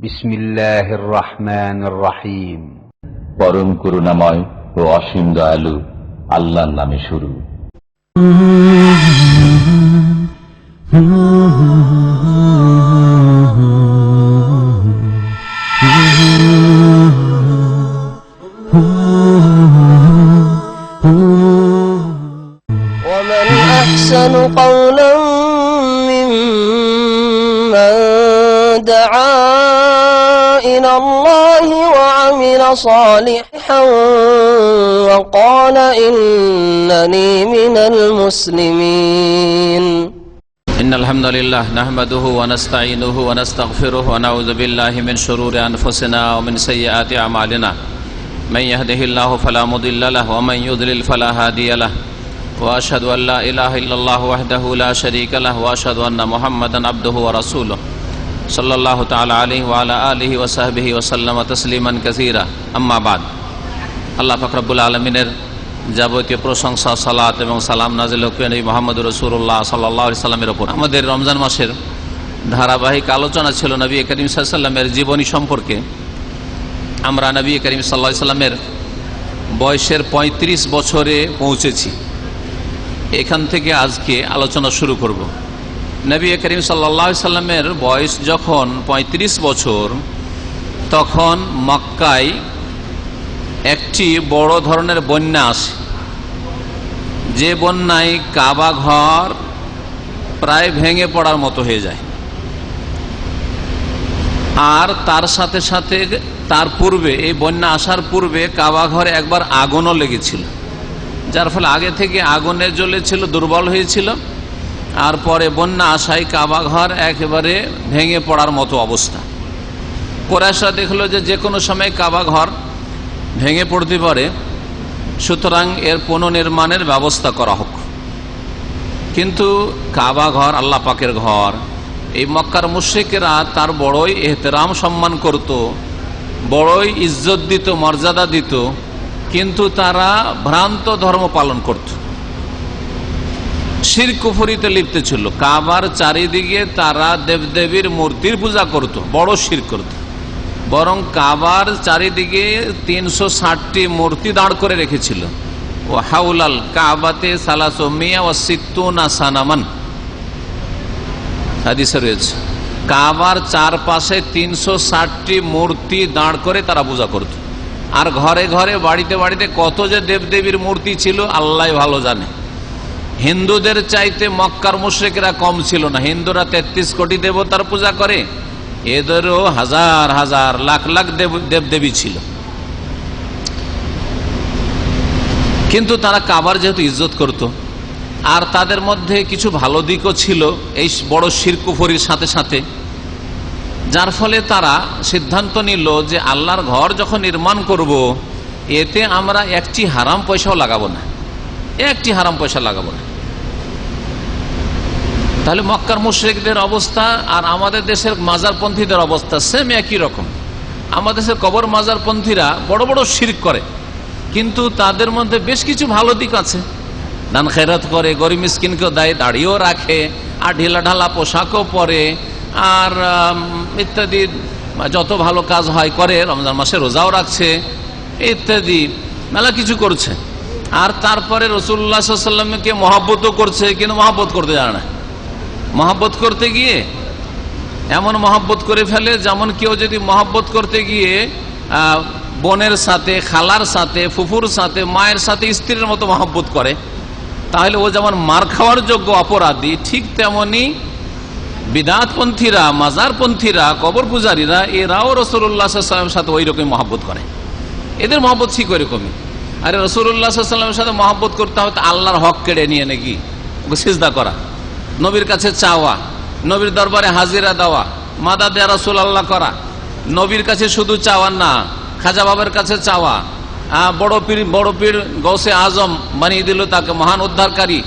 বিসমিল্লাহির রহমানির রহিম। পরম করুণাময় ও অসীম দয়ালু আল্লাহর নামে শুরু। ومن أحسن قولا ممن دعا إلى الله وعمل صالحا وقال إنني من المسلمين. إن الحمد لله نحمده ونستعينه ونستغفره ونعوذ بالله من شرور أنفسنا ومن سيئات أعمالنا من يهده الله فلا مضل له ومن يضلل فلا هادي له وأشهد أن لا إله إلا الله وحده لا شريك له وأشهد أن محمدا عبده ورسوله صلى الله تعالى عليه وعلى آله وصحبه وسلم تسليما كثيرا أما بعد আল্লাহ পাক রব্বুল আলামিনের যাবতীয় প্রশংসা সালাত এবং সালাম নাজিল হোক নবী মুহাম্মদ রাসূলুল্লাহ সাল্লাল্লাহু আলাইহি সাল্লামের উপর। আমাদের রমজান মাসের ধারাবাহিক আলোচনা ছিল নবী করিম সাল্লাল্লাহু আলাইহি সাল্লামের জীবনী সম্পর্কে। আমরা নবী করিম সাল্লাল্লাহু আলাইহি সাল্লামের বয়সের ৩৫ বছরে পৌঁছেছি। এখান থেকে আজকে আলোচনা শুরু করব। নবী করিম সাল্লাল্লাহু আলাইহি সাল্লামের বয়স যখন ৩৫ বছর, তখন মক্কায় একটি বড় ধরনের বন্যা আসে, যে বন্যায় কাবা ঘর প্রায় ভেঙে পড়ার মতো হয়ে যায়। আর তার সাথে সাথে তার পূর্বে, এই বন্যা আসার পূর্বে কাবা ঘরে একবার আগুনও লেগেছিল, যার ফলে আগে থেকে আগুনে জ্বলেছিল, দুর্বল হয়েছিল। আর পরে বন্যা আসায় কাবা ঘর একেবারে ভেঙে পড়ার মতো অবস্থা। কুরাইশরা দেখলো যে কোনো সময় কাবা ঘর ভেঙে পড়তে পারে, সুতরাং এর পুনর্নির্মাণের ব্যবস্থা করা হোক। কিন্তু কাবা ঘর আল্লাহ পাকের ঘর, এই মক্কার মুশরিকেরা তার বড়ই এহতেরাম সম্মান করত, বড়ই ইজ্জত দিত, মর্যাদা দিত, কিন্তু তারা ভ্রান্ত ধর্ম পালন করত, শিরক কুফরিতে লিপ্ত ছিল। কাবার চারিদিকে তারা দেবদেবীর মূর্তির পূজা করত, বড় শিরক করত। বরং কাবার চারিদিকে ৩৬০টি মূর্তি দাঁড় করে রেখেছিল। ও হাউলাল কাবাতে সালাসমিয়া ও সিত্তুনা সানামান, হাদিসে রয়েছে। কাবার চারপাশে ৩৬০টি মূর্তি দাঁড় করে তারা পূজা করত। আর ঘরে ঘরে, বাড়িতে বাড়িতে কত যে দেবদেবীর মূর্তি ছিল আল্লাহ ভালো জানে। হিন্দুদের চাইতে মক্কার মুশরিকরা কম ছিল না। হিন্দুরা ৩৩ কোটি দেবতার পূজা করে, এদেরও হাজার হাজার লাখ লাখ দেবদেবী ছিল। কিন্তু তারা কাবার যেহেতু ইজ্জত করত, আর তাদের মধ্যে কিছু ভালো দিকও ছিল এই বড় শিরক কুফরির সাথে সাথে, যার ফলে তারা সিদ্ধান্ত নিল যে আল্লাহর ঘর যখন নির্মাণ করব, এতে আমরা একটি হারাম পয়সাও লাগাবো না, একটি হারাম পয়সা লাগাবো না। তাহলে মক্কার মুশরিকদের অবস্থা আর আমাদের দেশের মাজারপন্থীদের অবস্থা সেম, একই রকম। আমাদের দেশের কবর মাজারপন্থীরা বড় বড় শিরক করে, কিন্তু তাদের মধ্যে বেশ কিছু ভালো দিক আছে। দান খেরাত করে, গরিব মিসকিনকেও দেয়, দাড়িও রাখে, আর ঢিলা ঢালা পোশাকও পরে, আর ইত্যাদি যত ভালো কাজ হয় করে। রমজান মাসে রোজাও রাখছে, ইত্যাদি মেলা কিছু করছে। আর তারপরে রাসূলুল্লাহ সাল্লাল্লাহু আলাইহি ওয়াসাল্লামকে মহব্বতও করছে, কিন্তু মহব্বত করতে জানে না। মহব্বত করতে গিয়ে এমন মহব্বত করে ফেলে, যেমন কেউ যদি মহব্বত করতে গিয়ে বোনের সাথে, খালার সাথে, ফুফুর সাথে, মায়ের সাথে, স্ত্রীর মতো মহব্বত করে, তাহলে ও যেমন মার খাওয়ার যোগ্য অপরাধী, ঠিক তেমনি বিদআতপন্থীরা, মাজারপন্থীরা, কবর পূজারীরা, এরাও রাসূলুল্লাহ সাল্লাল্লাহু আলাইহি ওয়াসাল্লামের সাথে ওই রকম মহব্বত করে। এদের মহব্বত ঠিক ওই রকমই। আরে রাসূলুল্লাহ সাল্লাল্লাহু আলাইহি ওয়াসাল্লামের সাথে মহব্বত করতে হবে আল্লাহর হক কেড়ে নিয়ে নাকি ওকে সিজদা করা, নবীর কাছে চাওয়া, নবীর দরবারে হাজিরা দেওয়া, মাদাদ ইয়া রাসূলুল্লাহ করা, নবীর কাছে শুধু চাওয়া না, খাজা বাবার কাছে চাওয়া, বড় পীর গৌসে আজম বানিয়ে দিল, তাকে মহান উদ্ধারকারী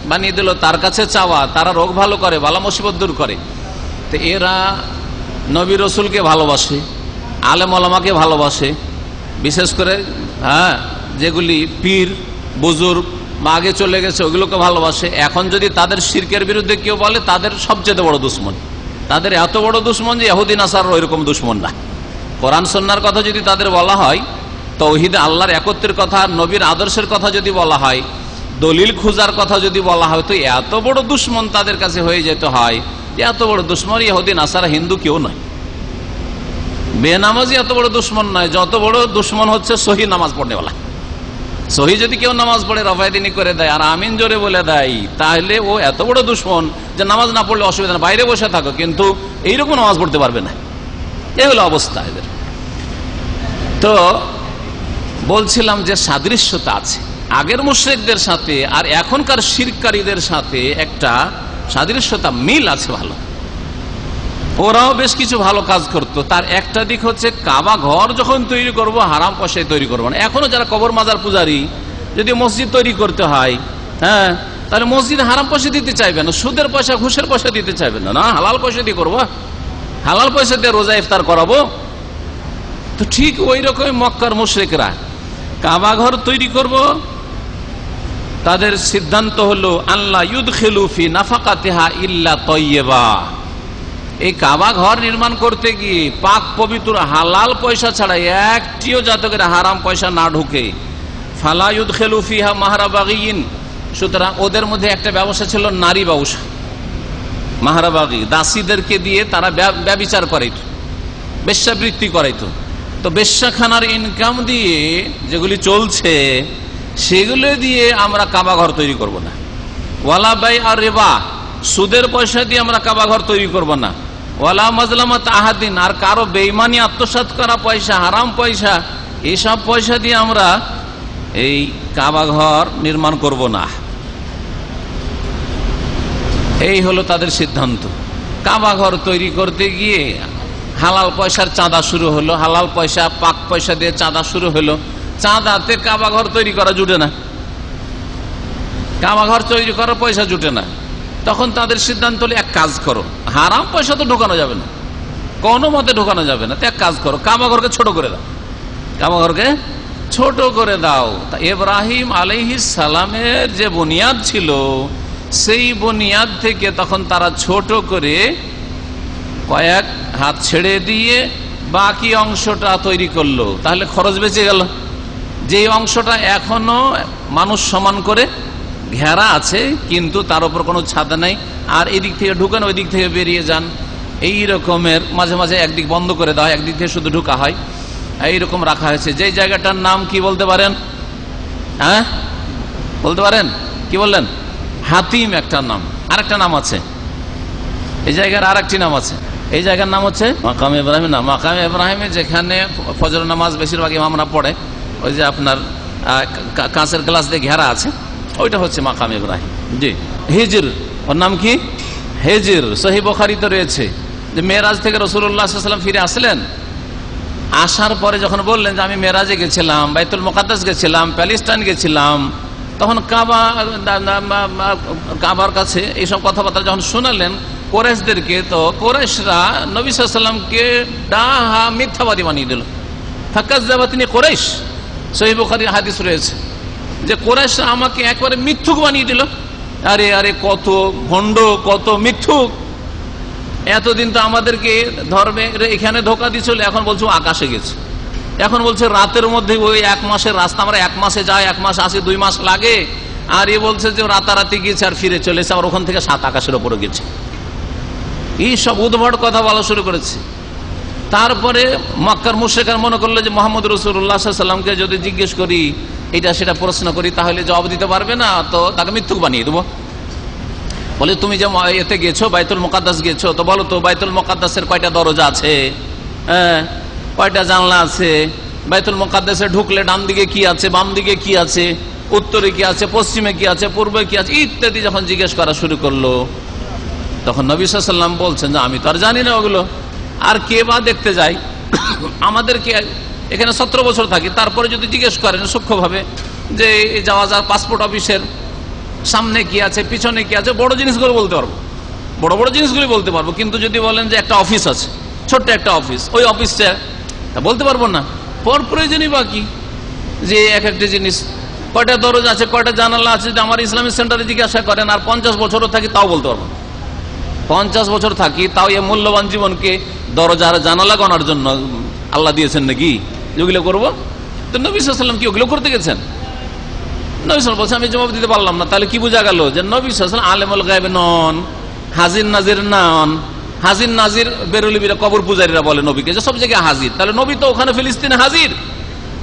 বানিয়ে দিল, তার কাছে চাওয়া। তারা রোগ ভালো করে, বালা মুসিবত দূর করে। তো এরা নবী রসুলকে ভালোবাসে, আলেম ওলামাকে ভালোবাসে, বিশেষ করে যেগুলি পীর বুজুর্গ বা আগে চলে গেছে ওগুলোকে ভালোবাসে। এখন যদি তাদের শিরকের বিরুদ্ধে কেউ বলে, তাদের সবচেয়ে বড় দুশ্মন, তাদের এত বড় দুশ্মন যে ইহুদি নাসার ওইরকম দুশ্মন না। কোরআন সুন্নাহর কথা যদি তাদের বলা হয়, তাওহীদ আল্লাহর একত্বের কথা, নবীর আদর্শের কথা যদি বলা হয়, দলিল খোঁজার কথা যদি বলা হয়, তো এত বড় দুশ্মন তাদের কাছে হয়ে যেতে হয় যে এত বড় দুশ্মন ইহুদি নাসারা হিন্দু কেউ নয়। বেনামাজি এত বড় দুশ্মন নয়, যত বড় দুশ্মন হচ্ছে সহি নামাজ পড়নেওয়ালা। সহি যদি কেউ নামাজ পড়ে রফায়দিনী করে দেয় আর আমিন জোরে বলে দেয়, তাহলে ও এত বড় দুশ্মন যে নামাজ না পড়লে অসুবিধা না, বাইরে বসে থাকো কিন্তু এইরকম নামাজ পড়তে পারবে না। এই হলো অবস্থা এদের। তো বলছিলাম যে সাদৃশ্যতা আছে আগের মুশরিকদের সাথে আর এখনকার শিরককারীদের সাথে, একটা সাদৃশ্যতা মিল আছে ভালো। ওরাও বেশ কিছু ভালো কাজ করত। তার একটা দিক হচ্ছে কাবা ঘর যখন তৈরি করব হারাম পয়সায় তৈরি করবো না। এখনো যারা কবর মাজার পূজারী, যদি মসজিদ তৈরি করতে হয়, হ্যাঁ, তাহলে মসজিদ হারাম পয়সা দিতে চাইবে না, সুদের পয়সা ঘুষের পয়সা দিতে চাইবে না, না হালাল পয়সা দিয়ে করবো, হালাল পয়সা দিয়ে রোজা ইফতার করাবো। তো ঠিক ওই রকম মক্কার মুশরিকরা কাবা ঘর তৈরি করব, তাদের সিদ্ধান্ত হলো আল্লাহ ইউদখিলু ফি নাফাকাতিহা ইল্লা তাইয়্যিবা। এই কাবা ঘর নির্মাণ করতে গিয়ে পাক পবিত্র হালাল পয়সা ছাড়া একটিও যাতে করে হারাম পয়সা না ঢুকে। ফালা ইউদখিলু ফিহা মাহরাবাগিন, সুতরাং ওদের মধ্যে একটা ব্যবসা ছিল নারী ব্যবসা, মাহরাবাগি, দাসীদেরকে দিয়ে তারা ব্যভিচার করাইতো, বেশ্যাবৃত্তি করাইতো। তো বেশ্যাখানার ইনকাম দিয়ে যেগুলি চলছে সেগুলো দিয়ে আমরা কাবা ঘর তৈরি করব না। ওয়ালা বাই আর রিবা, সুদের পয়সা দিয়ে আমরা কাবা ঘর তৈরি করব না। ওয়ালা মাজলামাত আহাদিন, আর কারো বেঈমানি আত্মসাৎ করা পয়সা, হারাম পয়সা, এইসব পয়সা দিয়ে আমরা এই কাবা ঘর নির্মাণ করব না। এই হলো তাদের সিদ্ধান্ত। কাবা ঘর তৈরি করতে গিয়ে হালাল পয়সার চাঁদা শুরু হলো, হালাল পয়সা পাক পয়সা দিয়ে চাঁদা শুরু হলো। চাঁদাতে কাবা ঘর তৈরি করা জুটে না, কাবা ঘর তৈরি করার পয়সা জুটে না। তখন তাদের সিদ্ধান্ত হলো এক কাজ করো, হারাম পয়সা তো ঢোকানো যাবে না, কোনো মতে ঢোকানো যাবে না, তো এক কাজ করো, কাবা ঘরকে ছোট করে দাও, কাবা ঘরকে ছোট করে দাও। তা ইব্রাহিম আলাইহিস সালামের যে বুনিয়াদ ছিল সেই বুনিয়াদ থেকে তখন তারা ছোট করে কয়েক হাত ছেড়ে দিয়ে বাকি অংশটা তৈরি করলো। তাহলে খরচ বেঁচে গেল। যে অংশটা এখনো মানুষ সমান করে ঘেরা আছে কিন্তু তার উপর কোনো ছাদ নাই, আর এদিক থেকে ঢুকান ওই দিক থেকে বেরিয়ে যান, এই রকমের মাঝে মাঝে একদিক বন্ধ করে দেওয়া হয়, একদিক থেকে শুধু ঢুকা হয়, এইরকম রাখা হয়েছে। যে জায়গাটার নাম কি বলতে পারেন? হ্যাঁ বলতে পারেন? কি বললেন? হাতিম একটা নাম, আর একটা নাম আছে এই জায়গার, আর একটি নাম আছে। এই জায়গার নাম হচ্ছে মাকাম ইব্রাহিম। না, মাকাম ইব্রাহিমে যেখানে ফজর নামাজ বেশিরভাগ ইমামরা পড়ে, ওই যে আপনার কাঁচের গ্লাস দিয়ে ঘেরা আছে, ওইটা হচ্ছে মাকাম ইব্রাহিম। জি, হিজর, ওর নাম কি? হিজর। সহিহ বুখারীতে রয়েছে যে মেরাজ থেকে রাসূলুল্লাহ সাল্লাল্লাহু আলাইহি ওয়াসাল্লাম ফিরে আসলেন, আসার পরে যখন বললেন যে আমি মেরাজে গেছিলাম, বাইতুল মুকাদ্দাস গেছিলাম, প্যালেস্টাইন গেছিলাম, তখন কাবার কাছে এইসব কথাবার্তা যখন শোনালেন কোরাইশদেরকে, তো কোরাইশরা নবী সাল্লাল্লাহু আলাইহি ওয়াসাল্লামকে ডাহা মিথ্যাবাদী বানিয়ে দিল। ফাকাজ্জাবাতনি কোরাইশ, সহিহ বুখারীর হাদিস রয়েছে যে কোরাইশরা আমাকে একবারে মিথ্যুক বানিয়ে দিল। আরে আরে কত ভণ্ড, কত মিথ্যুক! এতদিন তো আমাদেরকে ধর্মে এখানে ধোকা দিচ্ছিল, এখন বলছো আকাশে গেছে, এখন বলছে রাতের মধ্যে ওই 1 মাসের রাস্তা আমরা 1 মাসে যাই, 1 মাস আসে 2 মাস লাগে, আর এ বলছে যে রাতারাতি গিয়েছে আর ফিরে চলেছে, আর ওখান থেকে 7 আকাশের ওপরে গেছে। এই সব উদ্ভট কথা বলা শুরু করেছে। তারপরে মক্কার মুশরিকরা মনে করলো যে মুহাম্মদ রাসূলুল্লাহ সাল্লাল্লাহু আলাইহি ওয়াসাল্লামকে যদি জিজ্ঞেস করি, এটা সেটা প্রশ্ন করি, তাহলে জবাব দিতে পারবে না, তো তাকে মিথ্যুক বানিয়ে দেবো। বলে তুমি যে এতে গেছো, বাইতুল মুকাদ্দাস গেছো, তো বলো তো বাইতুল মুকাদ্দাসের কয়টা দরজা আছে, হ্যাঁ কয়টা জানলা আছে, বাইতুল মুকাদ্দাসে ঢুকলে ডান দিকে কি আছে, বাম দিকে কি আছে, উত্তরে কি আছে, পশ্চিমে কি আছে, পূর্বে কি আছে, ইত্যাদি যখন জিজ্ঞেস করা শুরু করলো, তখন নবী সাল্লাল্লাহু আলাইহি ওয়াসাল্লাম বলছেন যে আমি তো আর জানি না ওগুলো, আর কে বা দেখতে যায়, আমাদেরকে এখানে 17 বছর থাকি, তারপরে যদি জিজ্ঞেস করেন সূক্ষ্মভাবে যে যাওয়া পাসপোর্ট অফিসের সামনে কি আছে, পিছনে কি আছে, বড় জিনিসগুলো বলতে পারবো, বড় বড় জিনিসগুলি বলতে পারবো, কিন্তু যদি বলেন যে একটা অফিস আছে, ছোট্ট একটা অফিস, ওই অফিসটা বলতে পারবো না। পর প্রয়োজনই বাকি যে এক একটা জিনিস কয়টা দরজা আছে, কয়টা জানালা আছে, যদি আমার ইসলামিক সেন্টারে জিজ্ঞাসা করেন আর 50 বছরও থাকি তাও বলতে পারবো, 50 বছর থাকি, তাও এই মূল্যবান জীবনকে দরজার জানালা গণার জন্য আল্লাহ দিয়েছেন নাকি যেগুলো করবো? তো নবী সাল্লাল্লাহু আলাইহি ওয়াসাল্লাম কি ওগুলো করতে গেছেন? নবী সাল্লাল্লাহু আলাইহি ওয়াসাল্লাম বলছেন আমি জবাব দিতে পারলাম না। তাহলে কি বোঝা গেল? যে নবী সাল্লাল্লাহু আলাইহি ওয়াসাল্লাম আলেমুল গায়ব নন, হাজির নাজির নন। হাজির নাজির বেরুলিবিরা, কবর পূজারীরা বলে নবীকে যে সব জায়গায় হাজির। তাহলে নবী তো ওখানে ফিলিস্তিনে হাজির,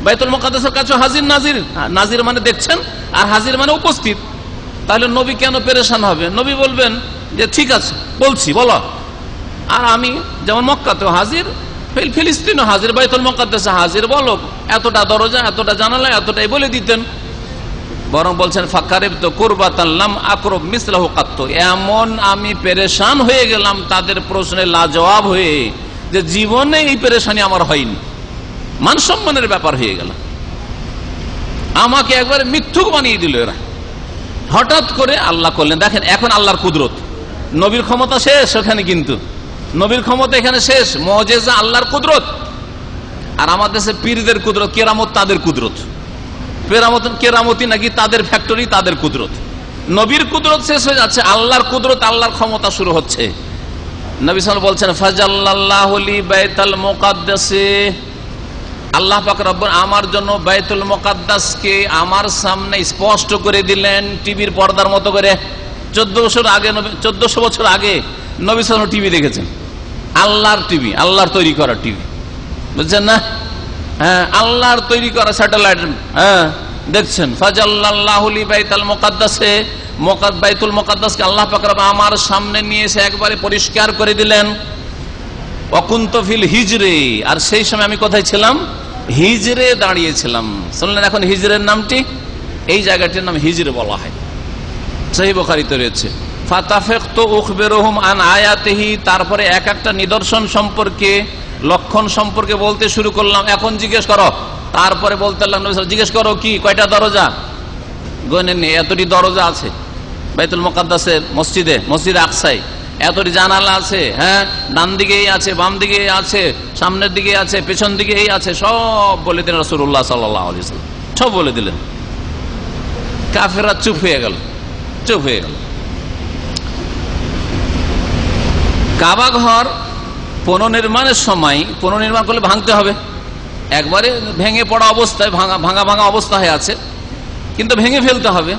বাইতুল মুকাদ্দাসের কাছে হাজির নাজির। নাজির মানে দেখছেন, আর হাজির মানে উপস্থিত। তাহলে নবী কেন পেরেশান হবে? নবী বলবেন যে ঠিক আছে বলছি বলো। আর আমি যেমন মক্কাতেও হাজির, ফিলিস্তিনও হাজির, বাইতুল মুকাদ্দাসে হাজির, বলো এতটা দরজা, এতটা জানালা, এতটাই বলে দিতেন। বরং বলছেন ফাকারিব তো কুরবাতান লাম আকরব মিসলাহু কাত্তু, এমন আমি পেরেশান হয়ে গেলাম তাদের প্রশ্নে লাজবাব হয়ে, যে জীবনে এই পেরেশানি আমার হয়নি। মান সম্মানের ব্যাপার হয়ে গেল, আমাকে একবারে মিথ্যুক বানিয়ে দিল এরা। হঠাৎ করে আল্লাহ করলেন। দেখেন এখন আল্লাহর কুদরত, নবীর ক্ষমতা শেষ ওখানে, কিন্তু নবীর ক্ষমতা এখানে শেষ। মুজিজা আল্লাহর কুদরত, আর আমাদের দেশে পীরদের কুদরত, কেরামত তাদের কুদরত। কেরামতি নাকি তাদের ফ্যাক্টরি, তাদের কুদরত। নবীর কুদরত শেষ হয়ে যাচ্ছে, আল্লাহর কুদরত, আল্লাহর ক্ষমতা শুরু হচ্ছে। নবী সাল্লাল্লাহু আলাইহি ওয়াসাল্লাম বলছেন ফাজাল্লাল্লাহু লি বাইতুল মুকাদ্দাসে, আল্লাহ পাক রব্বুল আমার জন্য বাইতুল মুকাদ্দাসকে আমার সামনে স্পষ্ট করে দিলেন, টিভির পর্দার মতো করে। 1400 বছর আগে নবী সাল্লাল্লাহু টিভি দেখেছেন, আল্লাহর টিভি, আল্লাহর তৈরি করা টিভি, বুঝছেন না? হ্যাঁ, আল্লাহর তৈরি করা স্যাটেলাইট, হ্যাঁ দেখছেন। ফাজাল্লাল্লাহু লি বাইতুল মুকাদ্দাসে, বাইতুল মুকাদ্দাসকে আল্লাহ পাক রব্বুল আমার সামনে নিয়ে এসে একবারে পরিষ্কার করে দিলেন। ওয়াকুনতু ফিল হিজরে, আর সেই সময় আমি কোথায় ছিলাম? হিজরে দাঁড়িয়েছিলাম। শুনলেন এখন হিজরের নামটি, এই জায়গাটির নাম হিজরে বলা হয়, সহিহ বুখারীতে রয়েছে। ফাতাফাকতু উখবিরুহুম আন আয়াতিহি, তারপরে এক একটা নিদর্শন সম্পর্কে, লক্ষণ সম্পর্কে বলতে শুরু করলাম। এখন জিজ্ঞেস করো, তারপরে বলতে লাগলাম নবী সাল্লাল্লাহু আলাইহি ওয়াসাল্লাম জিজ্ঞেস করো কি কয়টা দরজা? গণেন এতটি দরজা আছে বাইতুল মুকাদ্দাসের মসজিদে, মসজিদে আকসায়, এতটি জানালা আছে। হ্যাঁ, ডান দিকে আছে, বাম দিকে আছে, সামনের দিকে আছে, পেছন দিকে এই আছে, সব বলে দিলেন রাসূলুল্লাহ সাল্লাল্লাহু আলাইহি ওয়াসাল্লাম, সব বলে দিলেন। কাফেররা চুপ হয়ে গেল, চুপ হয়ে গেল। কাবা ঘর পুনর্নির্মাণের সময়, পুনর্নির্মাণ করলে ভাঙতে হবে, একবারে ভেঙে পড়া অবস্থায়, ভাঙা ভাঙা অবস্থা হয়ে আছে, কিন্তু ভেঙে ফেলতে হবে।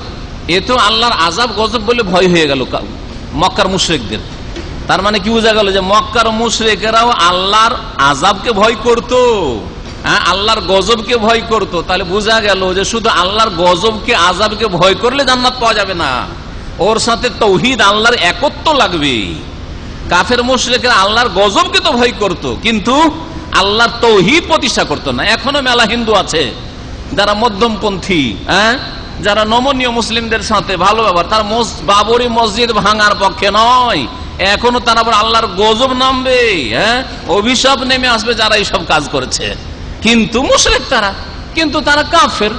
এ তো আল্লাহর আযাব গজব বলে ভয় হয়ে গেল মক্কার মুশরিকদের। তার মানে কি বোঝা গেল? যে মক্কার মুশরিকেরাও আল্লাহর আযাবকে ভয় করত, হ্যাঁ, আল্লাহর গজবকে ভয় করত। তাহলে বোঝা গেল যে শুধু আল্লাহর গজবকে, আযাবকে ভয় করলে জান্নাত পাওয়া যাবে না, ওর সাথে তাওহীদ, আল্লাহর একত্ব লাগবে। কাফের মুশরিকরা আল্লাহর গজবকে তো ভয় করত, কিন্তু আল্লাহর তাওহীদ প্রতিষ্ঠা করত না। এখনো মেলা হিন্দু আছে যারা মধ্যমপন্থী, হ্যাঁ, যারা নমনীয় মুসলিমদের সাথে ভালো ব্যবহার, তার বাবরি মসজিদ ভাঙার পক্ষে নয়। এখনো তারা আবার আল্লাহর গজব নামবে, হ্যাঁ, অভিশাপ নেমে আসবে যারা এইসব কাজ করেছে। কিন্তু মুশরিক তারা, কিন্তু তারা কাফের,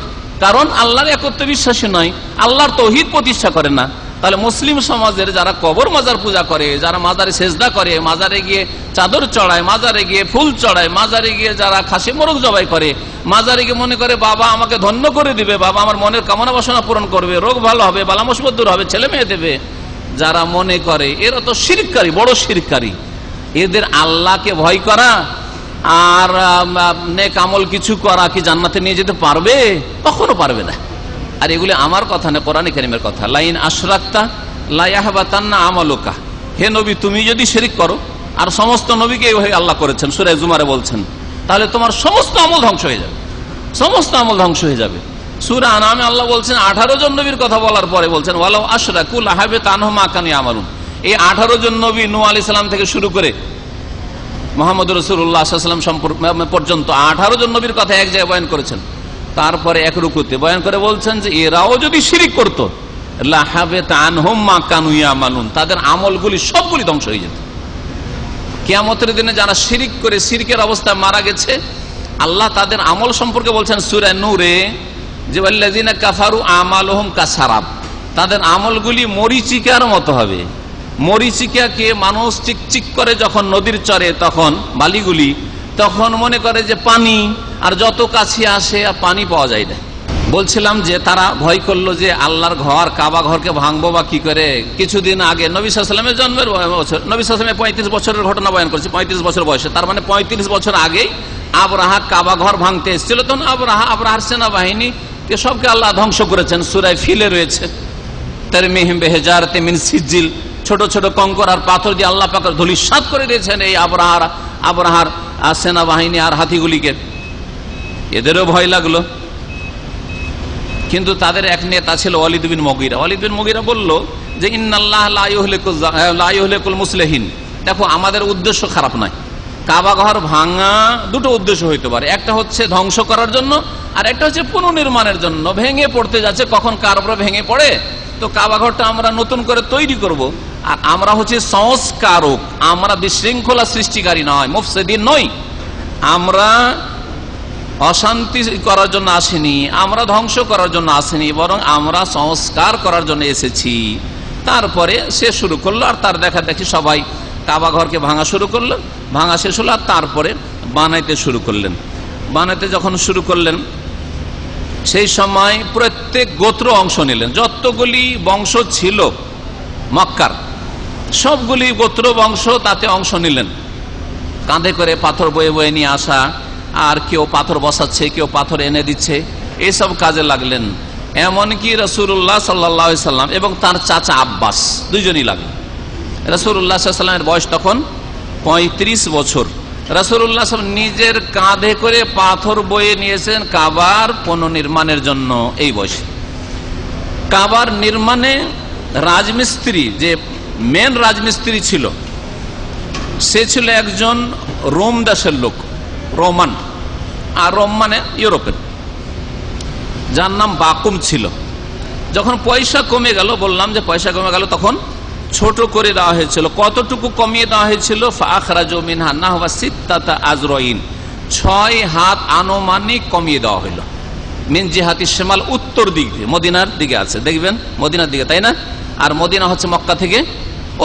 কারণ আল্লাহর একত্ব বিশ্বাসী নয়, আল্লাহর তাওহীদ প্রতিষ্ঠা করে না। তাহলে মুসলিম সমাজের যারা কবর মাজার পূজা করে, যারা মাজারে সেজদা করে, মাজারে গিয়ে চাদর চড়ায়, মাজারে গিয়ে ফুল চড়ায়, মাজারে গিয়ে যারা খাসি মোরগ জবাই করে, মাজারে গিয়ে মনে করে বাবা আমাকে ধন্য করে দিবে, বাবা আমার মনের কামনা বাসনা পূরণ করবে, রোগ ভালো হবে, বালা মুসিবত দূর হবে, ছেলে মেয়ে দেবে, যারা মনে করে, এরা তো শিরককারী, বড় শিরককারী। এদের আল্লাহকে ভয় করা আর নেক আমল কিছু করা কি জান্নাতে নিয়ে যেতে পারবে? কখনো পারবে না। আর এগুলি আমার কথা না, কোরআন কারীমের কথা। লাইন আশরাকতা লা ইয়াহবাতান্না আমালুকা, হে নবী তুমি যদি শিরক করো, আর সমস্ত নবীকে এইভাবে আল্লাহ করেছেন, সূরা জুমারে বলছেন, তাহলে তোমার সমস্ত আমল ধ্বংস হয়ে যাবে, সমস্ত আমল ধ্বংস হয়ে যাবে। সূরা আনামে আল্লাহ বলছেন, 18 জন নবীর কথা বলার পরে বলছেন ওয়ালাউ আশরাকু লাহাবিতা আনহুম মা কানু ইয়ামালুন। এই 18 জন নবী, নূহ আলাইহিস সালাম থেকে শুরু করে মুহাম্মদ রাসূলুল্লাহ সাল্লাল্লাহু আলাইহি ওয়াসাল্লাম পর্যন্ত 18 জন নবীর কথা এক জায়গায় বয়ান করেছেন। তারপরে এক রুকুতে বয়ান করে বলছেন যে এরাও যদি শিরিক করতো লাহাবিতা আনহুম মা কানু ইয়ামালুন, তাদের আমলগুলি সবগুলি ধ্বংস হয়ে যেত। কিয়ামতের দিনে যারা শিরিক করে, শিরকের অবস্থায় মারা গেছে, আল্লাহ তাদের আমল সম্পর্কে বলছেন সূরা নূরে যে ওয়াল্লাযিনা কাফারু আমালুহুম কাসারাব, তাদের আমলগুলি মরিচিকার মতো হবে। মরিচিকাকে মানুষ চিকচিক করে যখন নদীর চরে, তখন বালিগুলি, তখন মনে করে যে পানি, আর যত কাছে আসে আর পানি পাওয়া যায় না। বলছিলাম যে তারা ভয় করলো যে আল্লাহর ঘর, কাবা ঘরকে ভাঙবো বা কি করে। কিছুদিন আগে নবী সাল্লাল্লাহু আলাইহি ওয়াসাল্লামের জন্মের বছর, নবী সাল্লাল্লাহু আলাইহি ওয়াসাল্লাম 35 বছরের ঘটনা বয়ান করেছে, 35 বছর বয়সে, তার মানে 35 বছর আগেই আবরাহা কাবা ঘর ভাঙতে এসেছিল। তখন আবরাহার সেনাবাহিনী সবকে আল্লাহ ধ্বংস করেছেন। সূরা ফিলে রয়েছে, তারমিহিম বিহিজারাতি মিন সিজিল, ছোট ছোট কঙ্কর আর পাথর দিয়ে আল্লাহ পাক ধূলিসাৎ করে দিয়েছেন এই আবরাহার সেনাবাহিনী আর হাতিগুলিকে। এদেরও ভয় লাগলো। কিন্তু তাদের এক নেতা ছিল ওয়ালিদ বিন মুগীরা। ওয়ালিদ বিন মুগীরা বলল যে ইন্নাল্লাহ লা ইউহলিকুল মুসলিহিন। দেখো, আমাদের উদ্দেশ্য খারাপ নয়। কাবা ঘর ভাঙা দুটো উদ্দেশ্য হইতে পারে, একটা হচ্ছে ধ্বংস করার জন্য আর একটা হচ্ছে পুনর্নির্মাণের জন্য। ভেঙে পড়তে যাচ্ছে, কখন কার উপরে ভেঙে পড়ে, তো কাবা ঘরটা আমরা নতুন করে তৈরি করব। আর আমরা হচ্ছে সংস্কারক, আমরা বিশৃঙ্খলা সৃষ্টিকারী নয়, মুফসিদিন নই। আমরা অশান্তি করার জন্য আসেনি, আমরা ধ্বংস করার জন্য আসেনি, বরং আমরা সংস্কার করার জন্য এসেছি। তারপরে সে শুরু করলো, আর তার দেখা দেখি সবাই কাবা ঘরকে ভাঙা শুরু করলো। ভাঙা শেষ হলো, আর তারপরে বানাইতে শুরু করলেন। বানাইতে যখন শুরু করলেন, সেই সময় প্রত্যেক গোত্র অংশ নিলেন। যতগুলি বংশ ছিল মক্কার, সবগুলি গোত্র বংশ তাতে অংশ নিলেন। কাঁধে করে পাথর বয়ে বয়ে নিয়ে আসা, আর কেউ পাথর বসাচ্ছে, কেউ পাথর এনে দিচ্ছে, এইসব কাজে লাগলেন। এমনকি রাসূলুল্লাহ সাল্লাল্লাহু আলাইহি সাল্লাম এবং তার চাচা আব্বাস দুইজনই লাগলেন। রাসূলুল্লাহ সাল্লাল্লাহু আলাইহি সাল্লামের বয়স তখন 35 বছর। রাসূলুল্লাহ সাল্লাল্লাহু নিজের কাঁধে করে পাথর বয়ে নিয়েছেন কাবার পুনর্নির্মাণের জন্য এই বয়সে। কাবার নির্মাণে রাজমিস্ত্রি, যে মেন রাজমিস্ত্রি ছিল, সে ছিল একজন রোম দেশের লোক, রোমান। আর রোম মানে ইউরোপের, যার নাম বাকুম ছিল। যখন পয়সা কমে গেল, বললাম যে পয়সা কমে গেল, তখন ছোট করে দেওয়া হয়েছিল। কতটুকু কমিয়ে দেওয়া হয়েছিল? ফাখরাজু মিনহা নাহওয়া সিত্তাতা আজরাইন, 6 হাত আনুমানিক কমিয়ে দেওয়া হইল। মিন জিহাতি শিমাল, উত্তর দিক দিয়ে, মদিনার দিকে আছে, দেখবেন মদিনার দিকে, তাই না? আর মদিনা হচ্ছে মক্কা থেকে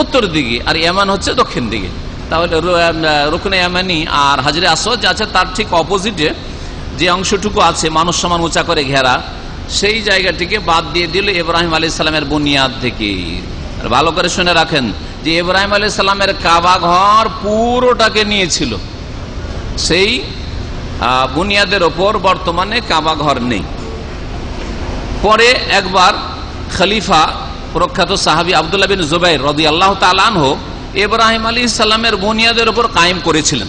উত্তর দিকে, আর ইয়ামান হচ্ছে দক্ষিণ দিকে। তাহলে রুকনে ইয়ামানি আর হাজরে আসওয়াদ যা আছে তার ঠিক অপোজিটে যে অংশটুকু আছে মানুষ সমান উঁচা করে ঘেরা, সেই জায়গাটিকে বাদ দিয়ে দিল ইব্রাহিম আলাইহিস সালামের বুনিয়াদ থেকে। আর ভালো করে শুনে রাখেন যে ইব্রাহিম আলাইহিস সালামের কাবা ঘর পুরোটাকে নিয়েছিল, সেই বুনিয়াদের ওপর বর্তমানে কাবা ঘর নেই। পরে একবার খলিফা প্রখ্যাত সাহাবী আব্দুল্লাহ বিন জুবাইর রাদিয়াল্লাহু তাআলা আনহু ইব্রাহিম আলাইহিস সালামের বুনিয়াদের উপর কায়েম করেছিলেন।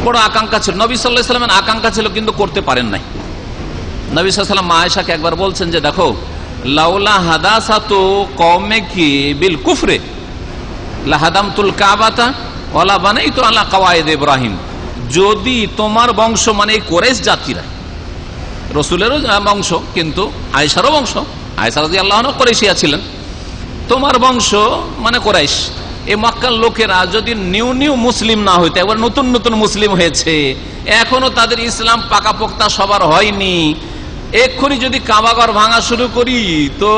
বড় আকাঙ্ক্ষা ছিল, নবী সাল্লাল্লাহু আলাইহি ওয়াসাল্লামের আকাঙ্ক্ষা ছিল, কিন্তু করতে পারেন নাই। নবী সাল্লাল্লাহু আলাইহি ওয়াসাল্লাম মা আয়েশাকে একবার বলছেন যে দেখো, লাউলা হাদাসাতু কওমিকি বিল কুফরে লাহাদামতুল কাবাতা ওয়ালা বানাইতু আলা কওয়াইদ ইব্রাহিম। যদি তোমার বংশ মানে কুরাইশ জাতিরা, রাসূলেরও বংশ কিন্তু আয়েশারও বংশ, আয়েশা রাদিয়াল্লাহু আনহা কুরাইশিয়া ছিলেন, তোমার বংশ মানে কুরাইশ, এই মক্কার লোকেরা যদি নিউ মুসলিম না হইতো, একবার নতুন নতুন মুসলিম হয়েছে, এখনো তাদের ইসলাম পাকাপোক্তা সবার হয়নি, এক্ষুনি যদি কাবাঘর ভাঙা শুরু করি তো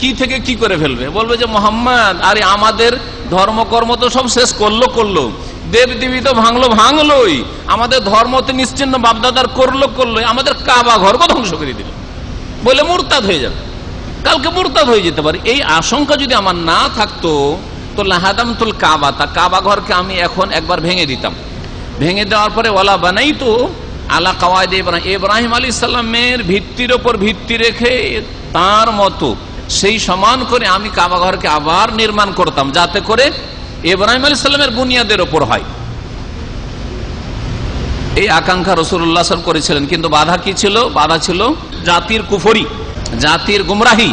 কি থেকে কি করে ফেলবে, বলবে যে মোহাম্মদ আরে আমাদের ধর্মকর্ম তো সব শেষ করলো, দেব দেবী তো ভাঙলোই, আমাদের ধর্ম তো নিশ্চিন্ন বাপদাদার করলোই, আমাদের কাবা ঘরকে ধ্বংস করে দিল, বলে মুরতাদ হয়ে যাবে, কালকে মুরতাদ হয়ে যেতে পারে। এই আশঙ্কা যদি আমার না থাকতো তো লাহাদামতুল কাবাতা, কাবা ঘরকে আমি এখন একবার ভেঙে দিতাম। ভেঙে দেওয়ার পরে ওয়ালা বানাইতু আলা কওয়াইদ ইব্রাহিম, ইব্রাহিম আলাইহিস সালামের ভিত্তির ওপর ভিত্তি রেখে তার মতো সেই সমান করে আমি কাবা ঘরকে আবার নির্মাণ করতাম, যাতে করে ইব্রাহিম আলাইহিস সালামের বুনিয়াদের ওপর হয়। এই আকাঙ্ক্ষা রাসূলুল্লাহ সাল্লাল্লাহু আলাইহি ওয়াসাল্লাম করেছিলেন, কিন্তু বাধা কি ছিল? বাধা ছিল জাতির কুফরি, জাতির গুমরাহি,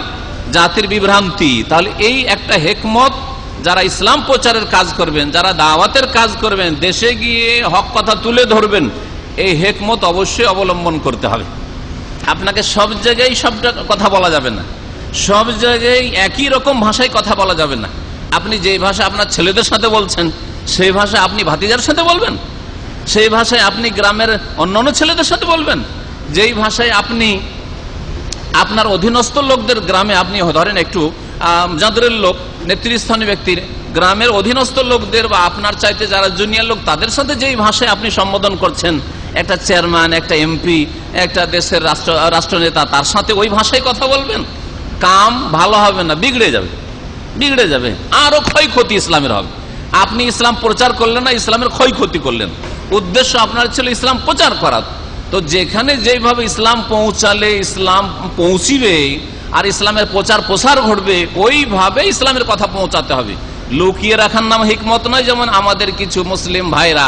জাতির বিভ্রান্তি। তাহলে এই একটা হিকমত, যারা ইসলাম প্রচারের কাজ করবেন, যারা দাওয়াতের কাজ করবেন, দেশে গিয়ে হক কথা তুলে ধরবেন, এই হিকমত অবশ্যই অবলম্বন করতে হবে। আপনাকে সব জায়গায় সব কথা বলা যাবে না, সব জায়গায় একই রকম ভাষায় কথা বলা যাবে না। আপনি যে ভাষা আপনার ছেলেদের সাথে বলছেন, সেই ভাষা আপনি ভাতিজার সাথে বলবেন, সেই ভাষায় আপনি গ্রামের অন্যান্য ছেলেদের সাথে বলবেন, যেই ভাষায় আপনি আপনার অধীনস্থ লোকদের গ্রামে, আপনি ধরেন একটু যাদের লোক, নেতৃস্থানীয় ব্যক্তির গ্রামের অধীনস্থ লোকদের বা আপনার চাইতে যারা জুনিয়র লোক, তাদের সাথে যেই ভাষায় আপনি সম্বোধন করছেন, একটা চেয়ারম্যান, একটা এমপি, একটা দেশের রাষ্ট্রনেতা, তার সাথে ওই ভাষায় কথা বলবেন? কাম ভালো হবে না, বিগড়ে যাবে, আরো ক্ষয়ক্ষতি ইসলামের হবে। আপনি ইসলাম প্রচার করলেন না, ইসলামের ক্ষয়ক্ষতি করলেন। উদ্দেশ্য আপনার ছিল ইসলাম প্রচার করা। তো যেখানে যেভাবে ইসলাম পৌঁছালে ইসলাম পৌঁছিবে আর ইসলামের প্রচার প্রসার ঘটবে, ওইভাবে ইসলামের কথা পৌঁছাতে হবে। লুকিয়ে রাখার নাম হিকমত নয়। যেমন আমাদের কিছু মুসলিম ভাইরা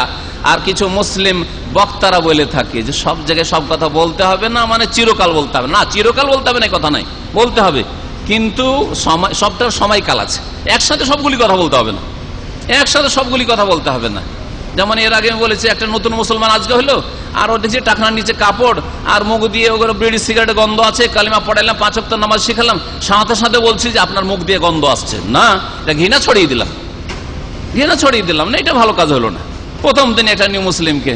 আর কিছু মুসলিম বক্তারা বলে থাকে যে সব জায়গায় সব কথা বলতে হবে না, মানে চিরকাল বলতে হবে না। চিরকাল বলতে হবে না কথা নাই, বলতে হবে, কিন্তু সবটার সময়কাল আছে। একসাথে সবগুলি কথা বলতে হবে না, যেমন এর আগে আমি বলেছি, একটা নতুন মুসলমান আজকে হলো, আর ও দেখছি টাকনার নিচে কাপড় আর মুখ দিয়ে ওগুলো বিড়ি সিগারেটের গন্ধ আছে, কালিমা পড়াইলাম, 5 ওয়াক্ত নামাজ শিখালাম, সাথে বলছি যে আপনার মুখ দিয়ে গন্ধ আসছে। না, এটা ঘৃণা ছড়িয়ে দিলাম না, এটা ভালো কাজ হলো না। প্রথম দিন একটা নিউ মুসলিমকে,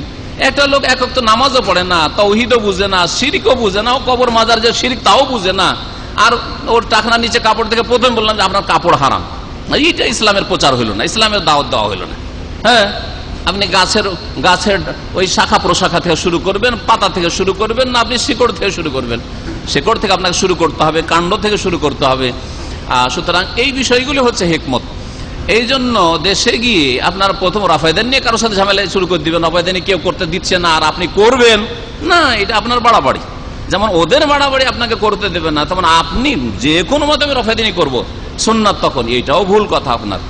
একটা লোক 1 ওয়াক্ত নামাজও পড়ে না, তাওহীদও বুঝে না, শিরকও বুঝে না, ও কবর মাজার যে শিরক তাও বুঝে না, আর ওর টাকনার নিচে কাপড় দেখে প্রথম বললাম যে আপনার কাপড় হারাম। এইটা ইসলামের প্রচার হইল না, ইসলামের দাওয়াত দেওয়া হইল না। হ্যাঁ, আপনি গাছের ওই শাখা প্রশাখা থেকে শুরু করবেন, পাতা থেকে শুরু করবেন না, আপনি শিকড় থেকে শুরু করবেন? শিকড় থেকে আপনাকে শুরু করতে হবে, কাণ্ড থেকে শুরু করতে হবে। সুতরাং এই বিষয়গুলি হচ্ছে হিকমত। এই জন্য দেশে গিয়ে আপনার প্রথম রাফায়দান নিয়ে কারোর সাথে ঝামেলা শুরু করে দিবেন, রাফায়দানি কেউ করতে দিচ্ছে না আর আপনি করবেন না, এটা আপনার বাড়াবাড়ি। যেমন ওদের বাড়াবাড়ি আপনাকে করতে দেবে না, তেমন আপনি যে কোনো মতে আমি রাফায়দানি করবো সুন্নাত, তখন এইটাও ভুল কথা আপনার।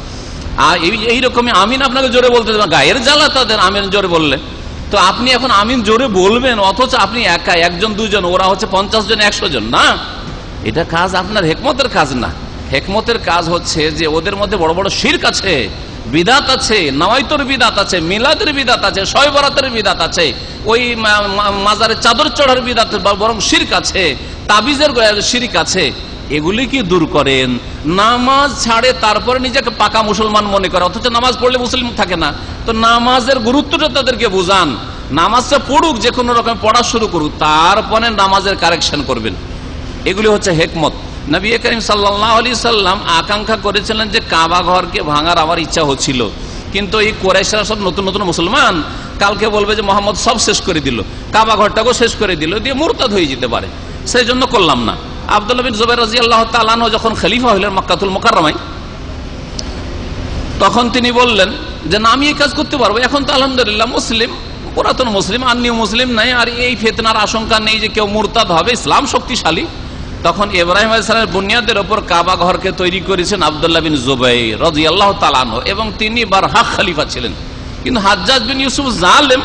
আর এইরকমই আমিন আপনাকে জোরে বলতে দেবেন, গায়ের জ্বালা তাদের আমিন জোরে বললে। তো আপনি এখন আমিন জোরে বলবেন, অথচ আপনি একা, 1 জন 2 জন, ওরা হচ্ছে 50 জন 100 জন। না, এটা কাজ আপনার হেকমতের কাজ না। হেকমতের কাজ হচ্ছে যে ওদের মধ্যে বড় বড় শিরক আছে, বিদাত আছে, নাওয়াইতর বিদাত আছে, মিলাদের বিদাত আছে, শবে বরাতের বিদাত আছে, ওই মাজারে চাদর চড়ার বিদাত বরং শিরক আছে, তাবিজের শিরক আছে। এগুলি কি দূর করেন? নামাজ ছাড়ে তারপরে নিজেকে পাকা মুসলমান মনে করে, অথচ নামাজ পড়লে মুসলিম থাকে না। তো নামাজের গুরুত্বটা তাদেরকে বুঝান, নামাজটা পড়ুক, যে কোনো রকম পড়া শুরু করুক, তারপরে নামাজের কারেকশন করবেন। এগুলি হচ্ছে হেকমত। নবী করিম সাল্লাল্লাহু আলাইহি সাল্লাম আকাঙ্ক্ষা করেছিলেন যে কাবা ঘরকে ভাঙার আমার ইচ্ছা হচ্ছিল, কিন্তু এই কুরাইশরা সব নতুন নতুন মুসলমান, কালকে বলবে যে মোহাম্মদ সব শেষ করে দিল, কাবা ঘরটাকেও শেষ করে দিল, দিয়ে মুরতাদ হয়ে যেতে পারে, সেই জন্য করলাম না। আব্দুল্লাহ বিন জুবাইর রাদিয়াল্লাহু তাআলা আনহু যখন খলিফা হলেন মক্কাতুল মুকাররমায়, তখন তিনি বললেন যে না, আমি এই কাজ করতে পারবো। এখন তো আলহামদুলিল্লাহ মুসলিম, পুরাতন মুসলিম, আর নিউ মুসলিম নাই, আর এই ফিতনার আশঙ্কা নেই যে কেউ মুরতাদ হবে, ইসলাম শক্তিশালী। তখন ইব্রাহিম আলাইহিস সালামের বুনিয়াদের উপর কাবা ঘরকে তৈরি করেছেন আব্দুল্লাহ বিন জুবাইর রাদিয়াল্লাহু তাআলা আনহু, এবং তিনি বারহাক খলিফা ছিলেন। কিন্তু হাজ্জাজ বিন ইউসুফ জালেম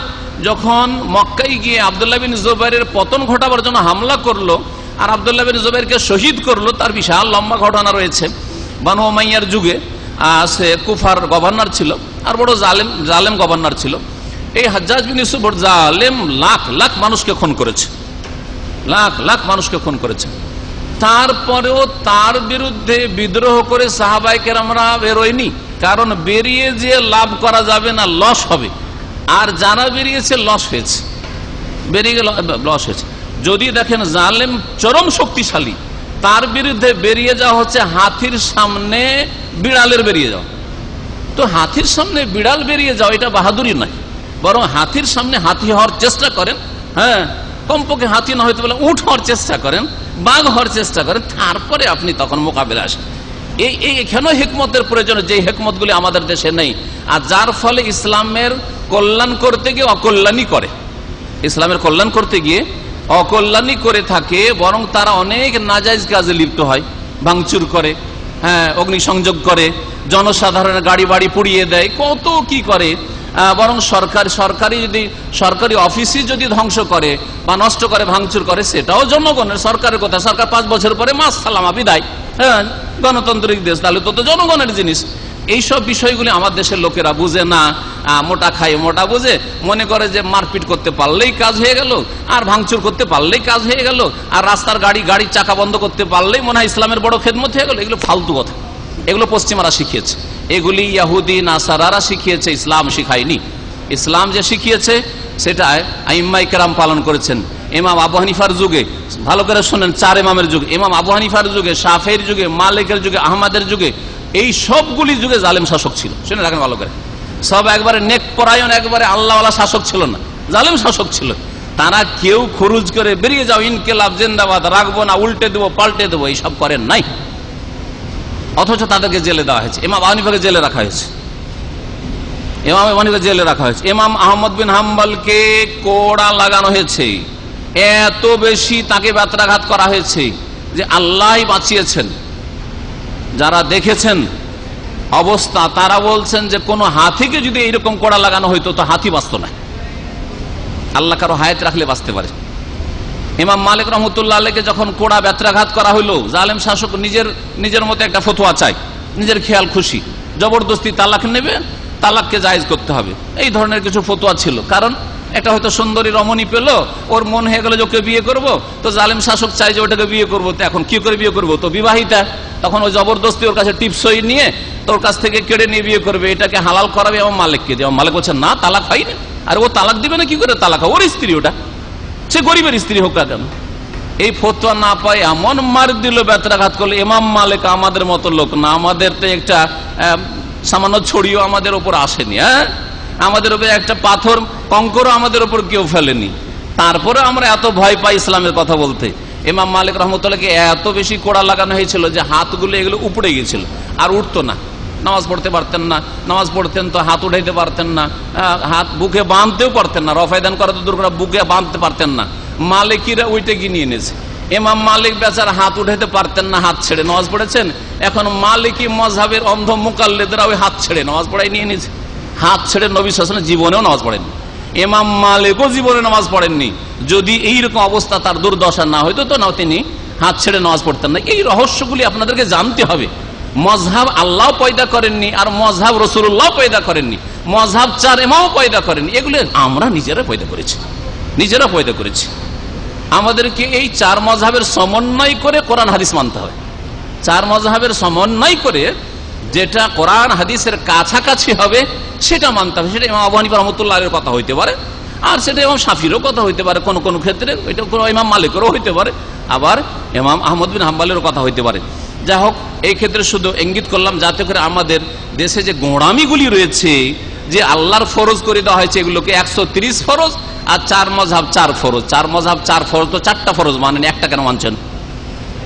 যখন মক্কায় গিয়ে আব্দুল্লাহ বিন জুবাইরের পতন ঘটাবার জন্য হামলা করলো আর আব্দুল্লাহ বিন জুবাইরকে শহীদ করলো, তার বিশাল লম্বা ঘটনা রয়েছে। বানু উমাইয়ার যুগে সে কুফার গভর্নর ছিল, আর বড় জালেম গভর্নর ছিল। এই হাজ্জাজ বিন ইউসুফ জালেম লাখ লাখ মানুষকে খুন করেছে, তারপরেও তার বিরুদ্ধে বিদ্রোহ করে সাহাবায়ে কেরামরা বেরোয়নি, কারণ বেরিয়ে যে লাভ করা যাবে না, লস হবে। আর যারা বেরিয়েছে লস হয়েছে, যদি দেখেন জালেম চরম শক্তিশালী, তার বিরুদ্ধে বেরিয়ে যাওয়া হচ্ছে হাতির সামনে বিড়ালের বেরিয়ে যাওয়া। তো হাতির সামনে বিড়াল বেরিয়ে যাওয়া এটা বাহাদুরি নয়, বরং হাতির সামনে হাতি হওয়ার চেষ্টা করেন। হ্যাঁ, কমপক্ষে হাতি না হইতে বলে উঠ হওয়ার চেষ্টা করেন, বাঘ হওয়ার চেষ্টা করেন, তারপরে আপনি তখন মোকাবিলা আসেন। এখানেও হিকমতের প্রয়োজন, যে হিকমতগুলি আমাদের দেশে নেই, আর যার ফলে ইসলামের কল্যাণ করতে গিয়ে অকল্যাণই করে, ইসলামের কল্যাণ করতে গিয়ে অকল্যাণই করে থাকে, বরং তারা অনেক নাজায়েজ কাজে লিপ্ত হয়, ভাঙচুর করে, হ্যাঁ, অগ্নিসংযোগ করে, জনসাধারণের গাড়ি বাড়ি পুড়িয়ে দেয়, কত কি করে। বরং সরকারি অফিসই যদি ধ্বংস করে বা নষ্ট করে, ভাঙচুর করে, সেটাও জনগণের, সরকারের কথা। সরকার 5 বছর পরে মাস সালামা বিদায়। হ্যাঁ, গণতান্ত্রিক দেশ, তাহলে তো জনগণের জিনিস। এইসব বিষয়গুলি আমার দেশের লোকেরা বুঝে না, মোটা খায় মোটা বুঝে, মনে করে যে মারপিট করতে পারলেই কাজ হয়ে গেল, আর ভাঙচুর করতে পারলেই কাজ হয়ে গেল, আর রাস্তার গাড়ির চাকা বন্ধ করতে পারলেই মনে হয় ইসলামের বড় খেদমত হয়ে গেল। এগুলো ফালতু কথা, এগুলো পশ্চিমারা শিখিয়েছে, এগুলি ইহুদি নাসারারা শিখিয়েছে, ইসলাম শিখায়নি। ইসলাম যে শিখিয়েছে সেটা আইম্মায়ে কেরাম পালন করেছেন। ইমাম আবু হানিফার যুগে, ভালো করে শোনেন, 4 ইমামের যুগে, ইমাম আবু হানিফার যুগে, শাফিঈর যুগে, মালিকের যুগে, আহমদের যুগে, এই সবগুলি যুগে জালেম শাসক ছিল। শুনে রাখেন ভালো করে, সব একবারে নেক পরায়ণ, একবারে আল্লাহওয়ালা শাসক ছিল না। জালেম শাসক ছিল। তারা কেউ খরচ করে বেরিয়ে যাও, ইনকিলাব জিন্দাবাদ, রাখবো না, উল্টে দেবো, পাল্টে দেবো, এইসব করেন নাই। অথচ তাদেরকে জেলে দেওয়া হয়েছে। ইমাম আবু হানিফাকে জেলে রাখা হয়েছে, ইমাম আবু হানিফাকে জেলে রাখা হয়েছে। ইমাম আহমদ বিন হাম্বলকে কোড়া লাগানো হয়েছে, এত বেশি তাকে ব্যত্রাঘাত করা হয়েছে যে আল্লাহ বাঁচিয়েছেন। যারা দেখেছেন অবস্থা তারা বলছেন যে কোনো হাতিকে যদি এইরকম কোড়া লাগানো হইতো তো হাতি বাঁচত না, আল্লাহ কারো হায়াত রাখলে বাঁচতে পারে। ইমাম মালিক রহমতুল্লাহ আলাইহিকে যখন কোড়া ব্যত্রাঘাত করা হইলো, জালেম শাসক নিজের মতো একটা ফতোয়া চাই, নিজের খেয়াল খুশি, জবরদস্তি তালাক নেবে, তালাককে জায়েজ করতে হবে, এই ধরনের কিছু ফতোয়া ছিল। কারণ একটা হয়তো সুন্দরী রমণী পেল, ওর মন হয়ে গেল যে ওকে বিয়ে করবো, তো জালেম শাসক চাই যে ওটাকে বিয়ে করবো, তো এখন কি করে বিয়ে করবো, তো বিবাহিতা, তখন ওই জবরদস্তি ওর কাছে টিপসই নিয়ে তোর কাছ থেকে কেড়ে নিয়ে বিয়ে করবে, এটাকে হালাল করাবে ইমাম মালিককে। ইমাম মালিক বলছেন না, তালাক হয়নি। আর ও তালাক দিবে না কি করে, তালাক ওর স্ত্রী, ওটা সে গরিবের স্ত্রী হোক না কেন। এই ফতোয়া না পায় এমন মার দিল, ব্যত্রাঘাত করলো। ইমাম মালিক আমাদের মতো লোক না, আমাদের তো একটা সামান্য ছড়িও আমাদের উপর আসেনি, হ্যাঁ, আমাদের উপরে একটা পাথর কঙ্করও আমাদের উপর কেউ ফেলেনি, তারপরে আমরা এত ভয় পাই ইসলামের কথা বলতে। ইমাম মালিক রহমতুল্লাহকে এত বেশি কোড়া লাগানো হয়েছিল যে হাতগুলো এগুলো উপড়ে গিয়েছিল, আর উঠতো না। নামাজ পড়তে পারতেন না, নামাজ পড়তেন তো হাত উঠাইতে পারতেন না, হাত বুকে বাঁধতেও পারতেন না, রফায়দান করা তো দূর করে বুকে বাঁধতে পারতেন না। মালিকিরা ওইটা গিনিয়ে এনেছে। ইমাম মালিক বেচার হাত উঠাইতে পারতেন না, হাত ছেড়ে নামাজ পড়েছেন। এখন মালিকি মযহাবের অন্ধ মুকাল্লিদরা ওই হাত ছেড়ে নামাজ পড়াই নিয়ে নিয়েছে। হাত ছেড়ে নবী সাল্লাল্লাহু আলাইহি ওয়াসাল্লাম জীবনেও নামাজ পড়েননি, ইমাম মালিকও জীবনে নামাজ পড়েননি। যদি এইরকম অবস্থা তার দুর্দশা না হইতো তো না তিনি হাত ছেড়ে নামাজ পড়তেন না। এই রহস্যগুলি আপনাদেরকে জানতে হবে। মযহাব আল্লাহ পয়দা করেননি, আর মযহাব রাসূলুল্লাহ পয়দা করেননি, মযহাব চার ইমামও পয়দা করেননি, এগুলো আমরা নিজেরা পয়দা করেছি। আমাদেরকে এই চার মযহাবের সমন্বয় করে কোরআন হাদিস মানতে হবে। চার মযহাবের সমন্বয় করে যেটা কোরআন হাদিসের কাছাকাছি হবে সেটা মানতে হবে। সেটা ইমাম আবু হানিফা রাহমাতুল্লাহ আলাইহির কথা হইতে পারে, আর সেটা ইমাম শাফিরও কথা হইতে পারে কোন কোন ক্ষেত্রে, ওইটা ইমাম মালিকেরও হইতে পারে, আবার ইমাম আহমদ বিন হাম্বলেরও কথা হইতে পারে। যাই হোক, এই ক্ষেত্রে শুধু ইঙ্গিত করলাম যাতে করে আমাদের দেশে যে গোঁড়ামিগুলি রয়েছে, যে আল্লাহর ফরজ করে দেওয়া হয়েছে এগুলোকে 130 ফরজ, আর চার মযহাব 4 ফরজ। চার মযহাব 4 ফরজ, তো 4টা ফরজ মানেন, একটা কেন মানছেন?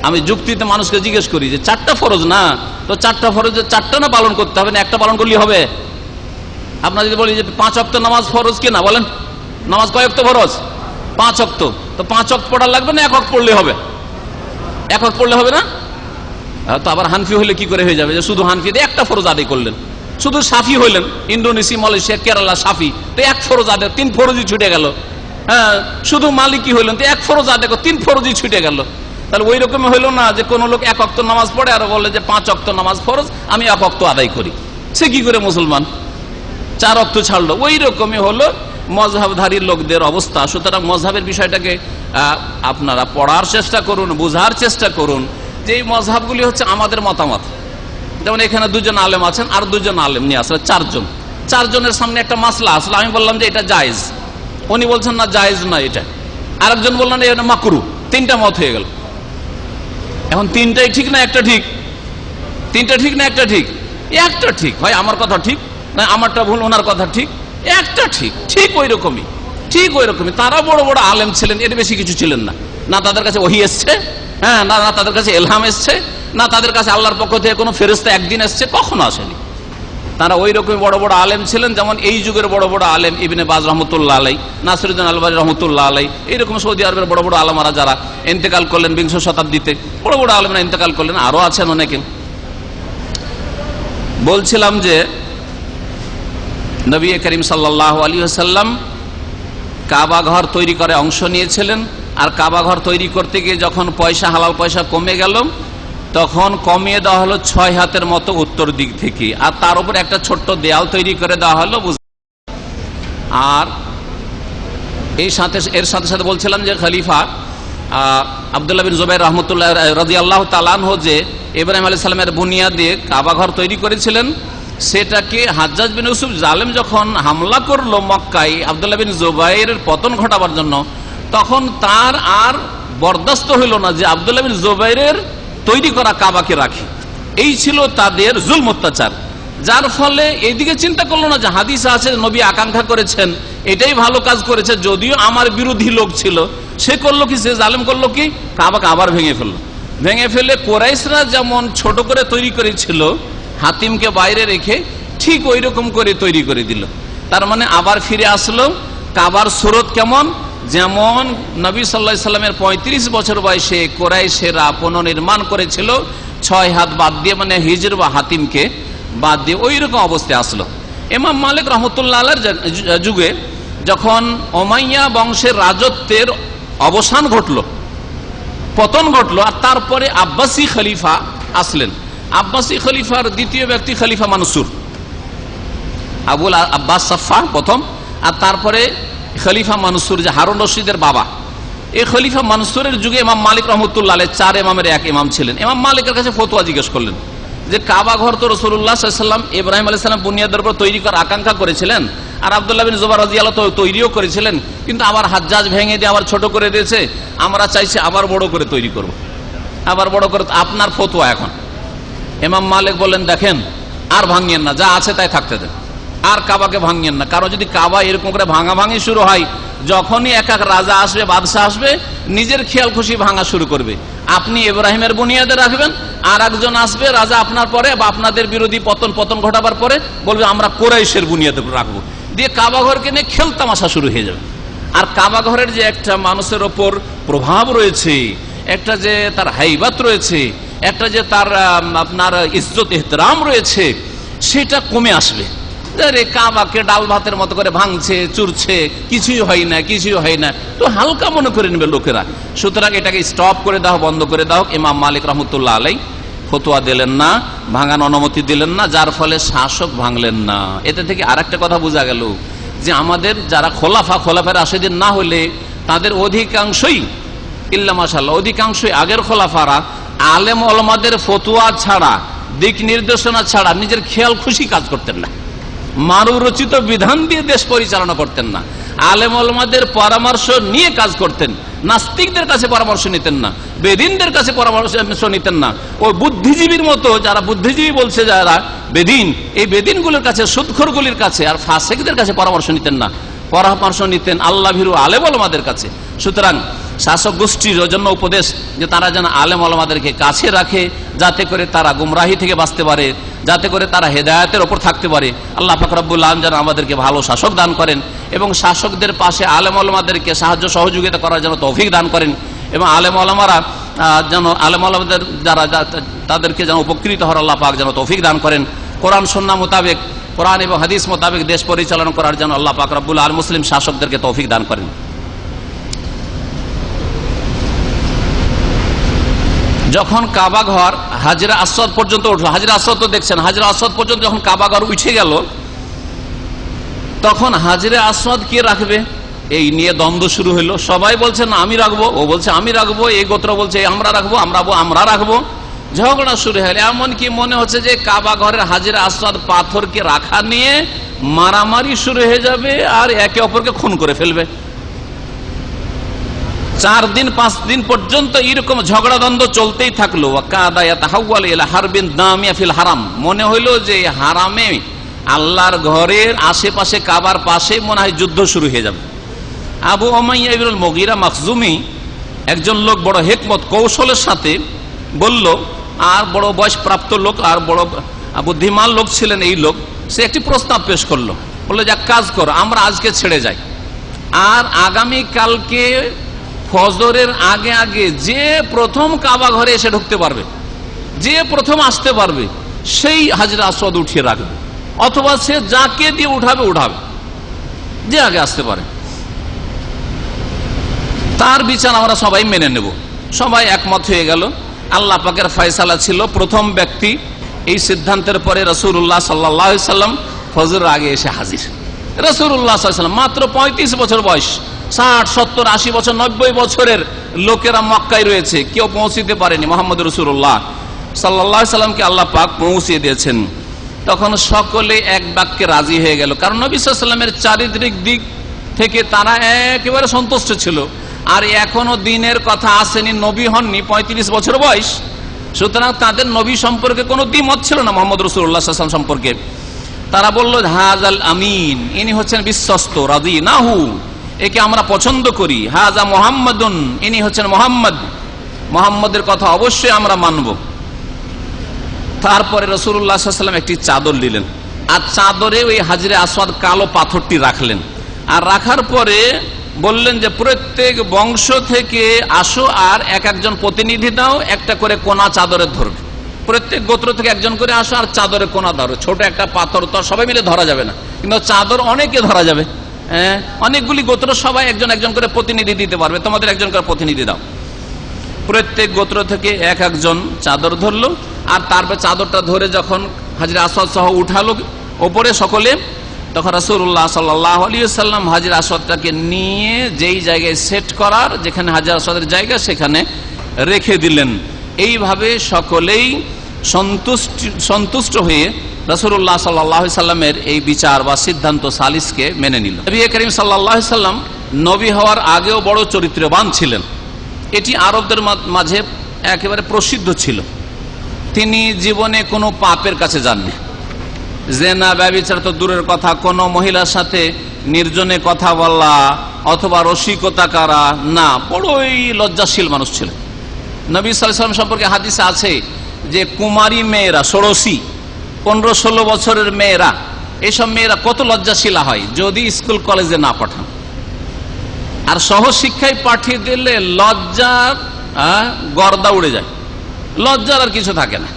আমি যুক্তিতে মানুষকে জিজ্ঞেস করি যে 4টা ফরজ না, তো 4টা ফরজের 4টা না পালন করতে হবে, না একটা পালন করলেই হবে? আপনার যদি বলি যে 5 ওয়াক্ত নামাজ ফরজ কিনা, বলেন নামাজ কয় ওয়াক্ত ফরজ? 5 ওয়াক্ত। তো 5 ওয়াক্ত পড়া লাগবে না 1 ওয়াক্ত পড়লে হবে? 1 ওয়াক্ত পড়লে হবে না? তো আবার হানফি হলে কি করে হয়ে যাবে যে শুধু হানফিতে একটা ফরজ আদায় করলেন? শুধু সাফি হইলেন, ইন্দোনেশিয়া, মালয়েশিয়া, কেরালা সাফি, তো 1 ফরজ আদায়, 3 ফরজই ছুটে গেল। হ্যাঁ, শুধু মালিকি হইলেন তো 1 ফরজ আদায়, 3 ফরজই ছুটে গেল। তাহলে ওই রকম হইলো না যে কোন লোক 1 ওয়াক্ত নামাজ পড়ে আর বলে যে 5 ওয়াক্ত নামাজ ফরজ, আমি 1 ওয়াক্ত আদায় করি। সে কি করে মুসলমান? 4 ওয়াক্ত ছাড়লো। ওই রকমই হলো মযহাবধারী লোকদের অবস্থা। সুতরাং মযহাবের বিষয়টাকে আপনারা পড়ার চেষ্টা করুন, বুঝার চেষ্টা করুন যে এই মযহাবগুলি হচ্ছে আমাদের মতামত। যেমন এখানে 2 জন আলেম আছেন, আর 2 জন আলেম নিয়ে আসলে 4 জন। 4 জনের সামনে একটা মাসলা আসলে, আমি বললাম যে এটা জায়েজ, উনি বলছেন না জায়েজ না এটা, আরেকজন বললেন এটা মাকরুহ। 3টা মত হয়ে গেল। এখন 3টাই ঠিক না একটা ঠিক? 3টা ঠিক না একটা ঠিক? একটা ঠিক। হয় আমার কথা ঠিক, না আমারটা ভুল, ওনার কথা ঠিক, একটা ঠিক। ঠিক ওই রকমই, ঠিক ওই রকমই। তারা বড় বড় আলেম ছিলেন, এর বেশি কিছু ছিলেন না। না তাদের কাছে ওহী এসছে, হ্যাঁ, না তাদের কাছে ইলহাম এসছে, না তাদের কাছে আল্লাহর পক্ষ থেকে কোনো ফেরেশতা একদিন এসছে, কখনো আসেনি। তারা ওই রকমই বড় বড় আলেম ছিলেন। যেমন এই যুগের বড় বড় আলেম ইবনে বাজ রহমতুল্লাহ আলাইহি, নাসিরুদ্দিন আলবানী রহমতুল্লাহ আলাইহি, এইরকম সৌদি আরবের বড় বড় আলেমরা যারা ইন্তেকাল করলেন 20 শতাব্দীতে, বড় বড় আলেমরা ইন্তেকাল করলেন, আরো আছেন অনেকে। বলছিলাম যে নবী করিম সাল্লাল্লাহু আলাইহি ওয়াসাল্লাম কাবা ঘর তৈরি করে অংশ নিয়েছিলেন, আর কাবা ঘর তৈরি করতে গিয়ে যখন পয়সা, হালাল পয়সা কমে গেল, তখন কমিয়ে দেওয়া হলো 6 হাতের মতো উত্তর দিক থেকে, আর তার উপর একটা ছোট্ট দেয়াল তৈরি করে দেওয়া হলো। আর এর সাথে সাথে বলছিলাম যে খলিফা আব্দুল্লাহ বিন জুবাইর রহমতুল্লাহ রাদিয়াল্লাহু তাআলা আনহু যে ইব্রাহিম আলাইহিস সালামের বুনিয়াদে কাবা ঘর তৈরি করেছিলেন, সেটাকে হাজ্জাজ বিন ইউসুফ জালেম যখন হামলা করলো মক্কায় আব্দুল্লাহ বিন জুবাইরের পতন ঘটাবার জন্য, তখন তার আর বরদাস্ত হইল না যে আব্দুল্লাহ বিন জুবাইরের তৈরি করা কাবাকে রাখি। এই ছিল তাদের জুলম অত্যাচার। যার ফলে এইদিকে চিন্তা করলো না যে হাদিস আছে নবী আকাঙ্ক্ষা করেছেন, এটাই ভালো কাজ করেছে, যদিও আমার বিরোধী লোক ছিল, সে করলো কি, সে জালেম করলো কি, কাবাকে আবার ভেঙে ফেললো। ভেঙে ফেলে কোরাইশরা যেমন ছোট করে তৈরি করেছিল হাতিমকে বাইরে রেখে, ঠিক ওই রকম করে তৈরি করে দিল। তার মানে আবার ফিরে আসলো কাবার সুরত কেমন, যেমন নবী সাল্লাল্লাহু আলাইহি সাল্লামের 35 বছর বয়সে কোরাইশেরা পুনর্নির্মাণ করেছিল 6 হাত বাদ দিয়ে, মানে হিজর বা হাতিমকে বাদ দিয়ে, ওই রকম অবস্থায় আসলো। ইমাম মালিক রহমতুল্লাহ আলাইহির যুগে যখন উমাইয়া বংশের রাজত্বের অবসান ঘটলো, পতন ঘটলো, আর তারপরে আব্বাসী খলিফা আসলেন। আব্বাসী খলিফার দ্বিতীয় ব্যক্তি খলিফা মানসুর, আবুল আব্বাস সাফা প্রথম, আর তারপরে খলিফা মানসুর যে হারুন রশিদের বাবা। এই খলিফা মানসুরের যুগে ইমাম মালিক রহমতুল্লাহ আলাইহি 4 ইমামের এক ইমাম ছিলেন। ইমাম মালিকের কাছে ফতোয়া জিজ্ঞেস করলেন যে কাবা ঘর তো রাসূলুল্লাহ সাল্লাল্লাহু আলাইহি ওয়াসাল্লাম ইব্রাহিম আলাইহিস সালাম বুনিয়াদের উপর তৈরি করার আকাঙ্ক্ষা করেছিলেন, আর আব্দুল্লাহ বিন জুবাইর রাদিয়াল্লাহু তাআলা তৈরিও করেছিলেন, কিন্তু আবার হাজ্জাজ ভেঙে দিয়ে আবার ছোট করে দিয়েছে, আমরা চাইছি আবার বড় করে তৈরি করব, আবার বড় করে। আপনার ফতোয়া এখন? ইমাম মালিক বললেন, দেখেন আর ভাঙিয়েন না, যা আছে তাই থাকতে দেন, আর কাবাকে ভাঙিয়েন না। কারণ যদি কাবা এরকম করে ভাঙাভাঙি শুরু হয়, যখনই এক এক রাজা আসবে, বাদশাহ আসবে, নিজের খেয়াল খুশি ভাঙা শুরু করবে। আপনি ইব্রাহিমের বুনিয়াদে রাখবেন, আর একজন আসবে রাজা আপনার পরে বা আপনাদের বিরোধী পতন ঘটাবার পরে বলবে আমরা কুরাইশের বুনিয়াদে রাখবো, দিয়ে কাবা ঘরকে নিয়ে খেল তামাশা শুরু হয়ে যাবে। আর কাবা ঘরের যে একটা মানুষের ওপর প্রভাব রয়েছে, একটা যে তার হাইবাত রয়েছে, একটা যে তার আপনার ইজ্জত ইহতরাম রয়েছে, সেটা কমে আসবে। কাবাকে ডাল ভাতের মতো করে ভাঙছে, চুরছে, কিছুই হয় না, কিছুই হয় না, তো হালকা মনে করে নেবে লোকেরা। সুতরাং এটাকে স্টপ করে দাও, বন্ধ করে দাও। ইমাম মালিক রহমতুল্লাহ আলাইহি ফতোয়া দিলেন না, ভাঙার অনুমতি দিলেন না, যার ফলে শাসক ভাঙলেন না। এতে থেকে আরেকটা কথা বোঝা গেল যে আমাদের যারা খোলাফা রাশেদিন না হলে তাদের অধিকাংশই, ইল্লা মাশাআল্লাহ, অধিকাংশই আগের খোলাফারা আলেম ওলামাদের ফতোয়া ছাড়া, দিক নির্দেশনা ছাড়া নিজের খেয়াল খুশি কাজ করতেন না, মানবরচিত বিধান দিয়ে দেশ পরিচালনা করতেন না, আলেম ওলামাদের পরামর্শ নিয়ে কাজ করতেন, নাস্তিকদের কাছে পরামর্শ নিতেন না, বেদিনদের কাছে পরামর্শ নিতেন না। ওই বুদ্ধিজীবীর মতো, যারা বুদ্ধিজীবী বলছে যারা বেদিন, এই বেদিনগুলোর কাছে, সুদখোরগুলির কাছে আর ফাসিকদের কাছে পরামর্শ নিতেন না, পরামর্শ নিতেন আল্লাহ ভীরু আলেম ওলামাদের কাছে। সুতরাং শাসক গোষ্ঠীর জন্য উপদেশ যে তারা যেন আলেম ওলামাদেরকে কাছে রাখে, যাতে করে তারা গুমরাহি থেকে বাঁচতে পারে, যাতে করে তারা হেদায়েতের ওপর থাকতে পারে। আল্লাহ পাক রব্বুল আলামিন যেন আমাদেরকে ভালো শাসক দান করেন এবং শাসকদের পাশে আলেম ওলামাদেরকে সাহায্য সহযোগিতা করার জন্য তৌফিক দান করেন, এবং আলেম ওলামারা যেন আলেম ওলামাদের যারা তাদেরকে যেন উপকৃত হওয়ার আল্লাহ পাক যেন তৌফিক দান করেন। কোরআন সুন্নাহ মোতাবেক, কোরআন এবং হাদিস মোতাবেক দেশ পরিচালনা করার জন্য আল্লাহ পাক রব্বুল আলামিন মুসলিম শাসকদেরকে তৌফিক দান করেন। যখন কাবা ঘর হাজরা আসওয়াদ পর্যন্ত উঠলো, হাজরা আসওয়াদ তো দেখছেন, হাজরা আসওয়াদ পর্যন্ত যখন কাবা ঘর উঠে গেল, তখন হাজরা আসওয়াদ কে রাখবে এই নিয়ে দ্বন্দ্ব শুরু হলো। সবাই বলছে না আমি রাখবো, ও বলছে আমি রাখবো, এই গোত্র বলছে আমরা রাখবো, আমরা রাখবো, ঝগড়া শুরু হলো। এমনকি মনে হচ্ছে যে কাবা ঘরের হাজরা আসওয়াদ পাথরকে রাখা নিয়ে মারামারি শুরু হয়ে যাবে আর একে অপরকে খুন করে ফেলবে। 4 দিন 5 দিন পর্যন্ত এরকম ঝগড়া দ্বন্দ্ব চলতেই থাকলো। হারাম, মনে হইলো যে হারামে, আল্লাহর ঘরের আশেপাশে, কাবার পাশে মনে হয় যুদ্ধ শুরু হয়ে যাবে। আবু উমাইয়া ইবনুল মুগীরা মাখজুমি একজন লোক বড় হিকমত কৌশলের সাথে বলল, আর বড় বয়সপ্রাপ্ত লোক আর বড় বুদ্ধিমান লোক ছিলেন এই লোক, সে একটি প্রস্তাব পেশ করলো, বললো যে এক কাজ করো, আমরা আজকে ছেড়ে যাই, আর আগামী কালকে ফজরের আগে আগে যে প্রথম কাবা ঘরে এসে ঢুকতে পারবে, যে প্রথম আসতে পারবে, সেই হাজরা আসওয়াদ উঠিয়ে রাখবে, অথবা সে যাকে দিয়ে উঠাবে, যে আগে আসতে পারে, তার বিচার আমরা সবাই মেনে নেব। সবাই একমত হয়ে গেল। আল্লাহ পাকের ফয়সালা ছিল প্রথম ব্যক্তি এই সিদ্ধান্তের পরে রাসূলুল্লাহ সাল্লাল্লাহু আলাইহি সাল্লাম ফজরের আগে এসে হাজির। রাসূলুল্লাহ সাল্লাল্লাহু আলাইহি সাল্লাম মাত্র 35 বছর বয়স, 60, 70, 80 বছর, 90 বছরের লোকেরা মক্কায় রয়েছে, কেউ পৌঁছিতে পারেনি। মুহাম্মদ রাসূলুল্লাহ সাল্লাল্লাহু আলাইহি সাল্লামকে আল্লাহ পাক পৌঁছিয়ে দিয়েছেন। তখন সকলে এক বাক্যে রাজি হয়ে গেল, কারণ নবী সাল্লাল্লাহু আলাইহি সাল্লামের চারিত্রিক দিক থেকে তারা একেবারে সন্তুষ্ট ছিল। আর এখনো দিনের কথা আসেনি, নবী হননি, 35 বছর বয়স, সুতরাং তাদের নবী সম্পর্কে কোনো দ্বিমত ছিল না মোহাম্মদ রাসূলুল্লাহ সাল্লাল্লাহু আলাইহি ওয়াসাল্লাম সম্পর্কে। তারা বলল হাযাল আমিন, ইনি হচ্ছেন বিশ্বস্ত, রাদিনাহু, একে আমরা পছন্দ করি। হাযা মুহাম্মাদুন, ইনি হচ্ছেন মুহাম্মদ, মুহাম্মদের কথা অবশ্যই আমরা মানব। তারপরে রাসূলুল্লাহ সাল্লাল্লাহু আলাইহি ওয়াসাল্লাম একটি চাদর দিলেন, আর চাদরে ওই হাজরে আসওয়াদ কালো পাথরটি রাখলেন। আর রাখার পরে বললেন যে প্রত্যেক বংশ থেকে আসো, আর এক একজন প্রতিনিধি দাও, একটা করে কোনা চাদরে ধরবে। প্রত্যেক গোত্র থেকে একজন করে আসো আর চাদরে কোনা ধরো। ছোট একটা পাথর তো সবাই মিলে ধরা যাবে না, কিন্তু চাদর অনেকে ধরা যাবে। হ্যাঁ, অনেকগুলি গোত্র, সবাই একজন একজন করে প্রতিনিধি দিতে পারবে, তোমাদের একজন করে প্রতিনিধি দাও। প্রত্যেক গোত্র থেকে এক একজন চাদর ধরলো, আর তারপর চাদরটা ধরে যখন হাজরে আসওয়াদ সহ উঠালো ওপরে সকলে, তখন রাসূলুল্লাহ সাল্লাল্লাহু আলাইহি ওয়াসাল্লাম হাজরে আসওয়াদটাকে নিয়ে যেই জায়গায় সেট করার, যেখানে হাজরে আসওয়াদের জায়গা, সেখানে রেখে দিলেন। এইভাবে সকলেই সন্তুষ্ট হয়ে রাসূলুল্লাহ সাল্লাল্লাহু আলাইহি সাল্লামের এই বিচার বা সিদ্ধান্ত সালিসকে মেনে নিল। নবী করিম সাল্লাল্লাহু আলাইহি সাল্লাম নবী হওয়ার আগেও বড় চরিত্রবান ছিলেন। এটি আরবদের মাঝে একেবারে প্রসিদ্ধ ছিল। তিনি জীবনে কোনো পাপের কাছে যাননি। জেনা, ব্যভিচার তো দূরের কথা, কোনো মহিলার সাথে নির্জনে কথা বলা অথবা রসিকতা করা না, বড়ই লজ্জাশীল মানুষ ছিলেন। নবী সাল্লাল্লাহু আলাইহি ওয়াসাল্লাম সম্পর্কে হাদিসে আছে যে কুমারী মেয়েরা, ষোড়শী, 15-16 বছরের মেয়েরা, এইসব মেয়েরা কত লজ্জাশীলা হয় যদি স্কুল কলেজে না পাঠান। আর সহশিক্ষায় পাঠিয়ে দিলে লজ্জার গর্দা উড়ে যায়, লজ্জার আর কিছু থাকে না।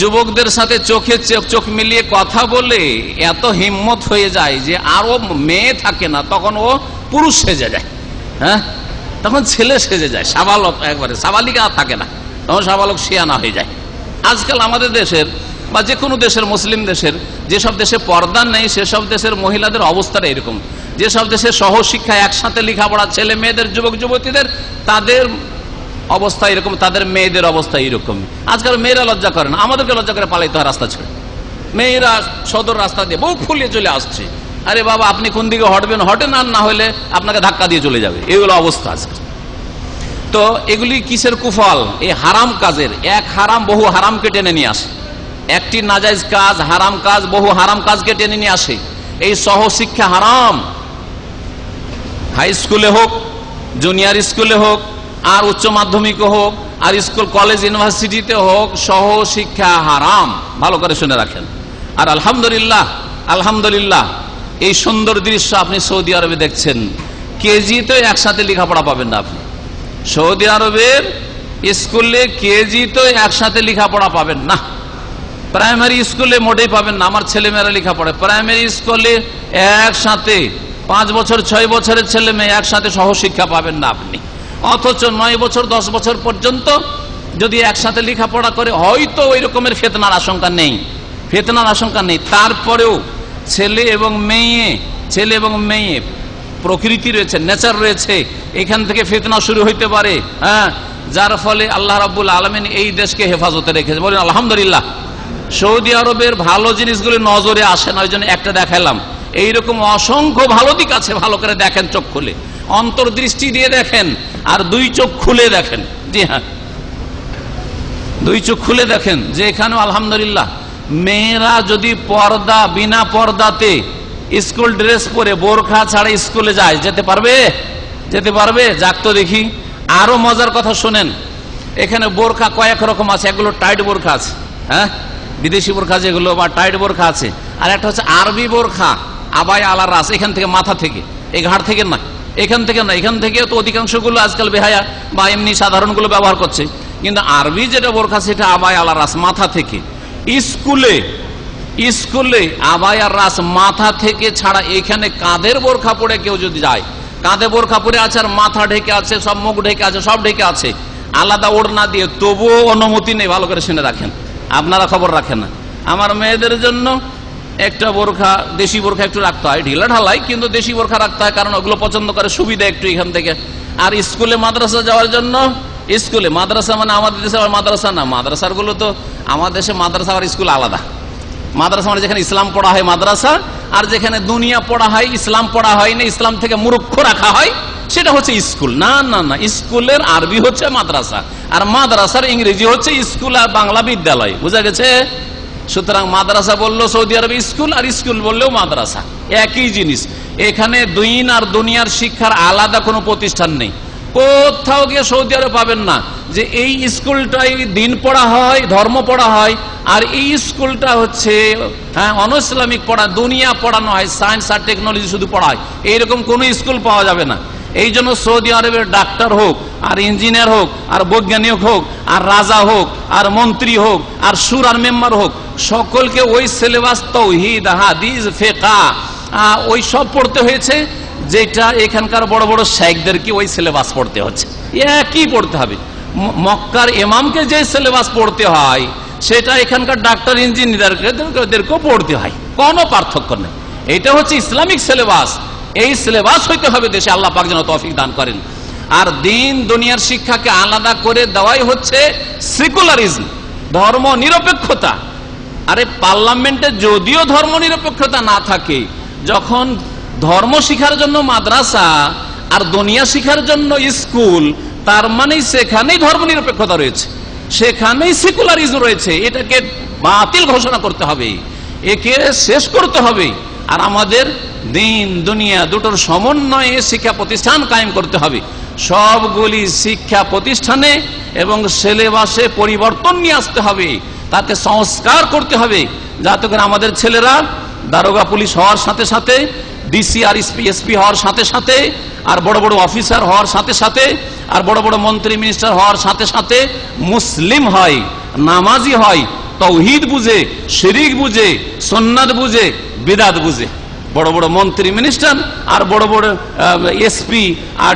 যুবকদের সাথে চোখে চোখ মিলিয়ে কথা বলে এত হিম্মত হয়ে যায় যে আরো মেয়ে থাকে না, তখন ও পুরুষ সেজে যায়। হ্যাঁ, তখন ছেলে সেজে যায়, সাবালক, একবারে সাবালিকা থাকে না, তখন সাবালক শিয়ানা হয়ে যায়। আজকাল আমাদের দেশের বা যে কোনো দেশের, মুসলিম দেশের, যেসব দেশে পর্দা নেই সেসব দেশের মহিলাদের অবস্থাটা এরকম। যেসব দেশে সহশিক্ষা, একসাথে লেখাপড়া, ছেলে মেয়েদের, যুবক যুবতীদের, তাদের অবস্থা এরকম, তাদের মেয়েদের অবস্থা এরকম। আজকাল মেয়েরা লজ্জা করে না, আমাদেরকে লজ্জা করে পালাইতে হয় রাস্তা ছেড়ে। মেয়েরা সদর রাস্তা দিয়ে বুক ফুলিয়ে চলে আসছে। আরে বাবা, আপনি কোন দিকে হটবেন, হটেন, আর না হলে আপনাকে ধাক্কা দিয়ে চলে যাবে, এগুলো অবস্থা আছে। তো এগুলি কিসের কুফল? এই হারাম কাজের। এক হারাম বহু হারামকে টেনে নিয়ে আসে, একটি নাজায়েজ কাজ, হারাম কাজ বহু হারাম কাজকে টেনে নিয়ে আসে। এই সহশিক্ষা হারাম, হাই স্কুলে হোক, জুনিয়র স্কুলে হোক, আর উচ্চ মাধ্যমিকে হোক, আর স্কুল, কলেজ, ইউনিভার্সিটিতে হোক, সহশিক্ষা হারাম। ভালো করে শুনে রাখেন। আর আলহামদুলিল্লাহ, আলহামদুলিল্লাহ, এই সুন্দর দৃশ্য আপনি সৌদি আরবে দেখছেন। কেজিতে একসাথে লেখাপড়া পাবেন না আপনি। সৌদি আরবের স্কুলে কেজিতে একসাথে লেখাপড়া পাবেন না, প্রাইমারি স্কুলে মোটেই পাবেন না। আমার ছেলেমেয়েরা লেখাপড়ে প্রাইমারি স্কুলে একসাথে, 5 বছর 6 বছরের ছেলে মেয়ে একসাথে সহশিক্ষা পাবেন না আপনি। অথচ 9 বছর 10 বছর পর্যন্ত যদি একসাথে লেখাপড়া করে, হয়তো ওই রকমের ফিতনার আশঙ্কা নেই, ফিতনার আশঙ্কা নেই। তারপরেও ছেলে এবং মেয়ে প্রকৃতি রয়েছে, নেচার রয়েছে, এখান থেকে ফিতনা শুরু হইতে পারে। হ্যাঁ, যার ফলে আল্লাহ রাব্বুল আলামিন এই দেশকে হেফাজতে রেখেছে। বলেন আলহামদুলিল্লাহ। সৌদি আরবের ভালো জিনিসগুলি নজরে আসে না, ওই জন্য একটা দেখালাম। এইরকম অসংখ্য ভালো দিক আছে, ভালো করে দেখেন, চোখ খুলে, অন্তর্দৃষ্টি দিয়ে দেখেন, আর 2 চোখ খুলে দেখেন। জি হ্যাঁ, 2 চোখ খুলে দেখেন যে এখানেও আলহামদুলিল্লাহ মেয়েরা যদি পর্দা, বিনা পর্দাতে স্কুল ড্রেস পরে বোরখা ছাড়া স্কুলে যায়, যেতে পারবে? যেতে পারবে? যাক তো দেখি। আরো মজার কথা শুনেন, এখানে বোরখা কয়েক রকম আছে। এগুলো টাইট বোরখা আছে, হ্যাঁ, বিদেশি বোরখা যেগুলো, বা টাইট বোরখা আছে। আর একটা হচ্ছে আরবি বোরখা, আবাই আলা রাস, এখান থেকে, মাথা থেকে, এই ঘাট থেকে না, এখান থেকে না। এখান থেকে তো অধিকাংশগুলো আজকাল বেহায়া বা এমনি সাধারণগুলো ব্যবহার করছে, কিন্তু আরবি যেটা বোরখা সেটা আবাই আলা রাস, মাথা থেকে। স্কুলে আবাই আর রাস মাথা থেকে ছাড়া, এখানে কাঁধের বোরখা পরে কেউ যদি যায়, কাঁধে বোরখা পরে আছে আর মাথা ঢেকে আছে, সব মুখ ঢেকে আছে, সব ঢেকে আছে, আলাদা ওড়না দিয়ে, তবুও অনুমতি নেই। ভালো করে শুনে রাখেন, আপনারা খবর রাখেন না। আমার মেয়েদের জন্য একটা বোরখা, দেশি বোরখা একটু রাখতে হয়, ঢিলা ঢালাই, কিন্তু দেশি বোরখা রাখতে হয়, কারণ ওগুলো পছন্দ করে, সুবিধা একটু এখান থেকে। আর স্কুলে মাদ্রাসা যাওয়ার জন্য, স্কুলে মাদ্রাসা মানে আমাদের দেশে মাদ্রাসা না, মাদ্রাসার গুলো তো, আমাদের দেশে মাদ্রাসা আর স্কুল আলাদা। মাদ্রাসা মানে যেখানে ইসলাম পড়া হয় মাদ্রাসা, আর যেখানে দুনিয়া পড়া হয়, ইসলাম পড়া হয় না, ইসলাম থেকে মূর্খ রাখা হয়, সেটা হচ্ছে স্কুল। না না না, স্কুলের আরবি হচ্ছে মাদ্রাসা, আর মাদ্রাসার ইংরেজি হচ্ছে স্কুল আর বাংলা বিদ্যালয়। বুঝা গেছে? সুতরাং মাদ্রাসা বললো সৌদি আরবে স্কুল, আর স্কুল বললেও মাদ্রাসা, একই জিনিস। এখানে দিন আর দুনিয়ার শিক্ষার আলাদা কোনো প্রতিষ্ঠান নেই। কোথাও গিয়ে সৌদি আরবে পাবেন না যে এই স্কুলটাই দিন পড়া হয়, ধর্ম পড়া হয়, আর এই স্কুলটা হচ্ছে অন ইসলামিক পড়া, দুনিয়া পড়ানো হয়, সায়েন্স আর টেকনোলজি শুধু পড়ায়, এইরকম কোনো স্কুল পাওয়া যাবে না। এই জন্য সৌদি আরবের ডাক্তার হোক, আর ইঞ্জিনিয়ার হোক, আর বৈজ্ঞানিক হোক, আর রাজা হোক, আর মন্ত্রী হোক, আর শুরার মেম্বার হোক, সকলকে ওই সিলেবাস তাওহীদ, হাদিস, ফিকহ ওই সব পড়তে হয়েছে, যেটা এখানকার বড় বড় শেখদেরকে ওই সিলেবাস পড়তে হচ্ছে, একই পড়তে হবে। মক্কার ইমামকে যে সিলেবাস পড়তে হয় সেটা এখানকার ডাক্তার ইঞ্জিনিয়ারদেরকেও পড়তে হয়, কোনো পার্থক্য নেই। এটা হচ্ছে ইসলামিক সিলেবাস, এই সিলেবাস হইতে হবে দেশে। আল্লাহ পাক যেন তৌফিক দান করেন। আর দিন দুনিয়ার শিক্ষাকে আলাদা করে দেওয়াই হচ্ছে সেকুলারিজম, ধর্ম নিরপেক্ষতা। আরে পার্লামেন্টে যদিও ধর্ম নিরপেক্ষতা না থাকে, যখন ধর্ম শিখার জন্য মাদ্রাসা আর দুনিয়া শিখার জন্য স্কুল, তার মানে সেখানেই ধর্ম নিরপেক্ষতা রয়েছে, সেখানেই সেকুলারিজম রয়েছে। এটাকে বাতিল ঘোষণা করতে হবে, একে শেষ করতে হবে। আর আমাদের দিন দুনিয়া দুটোর সমন্বয়ে শিক্ষা প্রতিষ্ঠান কায়েম করতে হবে। সবগুলি শিক্ষা প্রতিষ্ঠানে এবং সিলেবাসে পরিবর্তন নিয়ে আসতে হবে, তাকে সংস্কার করতে হবে, যাতে করে আমাদের ছেলেরা দারোগা পুলিশ হওয়ার সাথে সাথে, ডিসি আর এসপি হওয়ার সাথে সাথে, আর বড় বড় অফিসার হওয়ার সাথে সাথে, আর বড় বড় মন্ত্রী মিনিস্টার হওয়ার সাথে সাথে মুসলিম হয়, নামাজি হয়, তাওহীদ বুঝে, শিরিক বুঝে, সুন্নাত বুঝে, বিদআত বুঝে। বড় বড় মন্ত্রী মিনিস্টার আর বড় বড় এসপি আর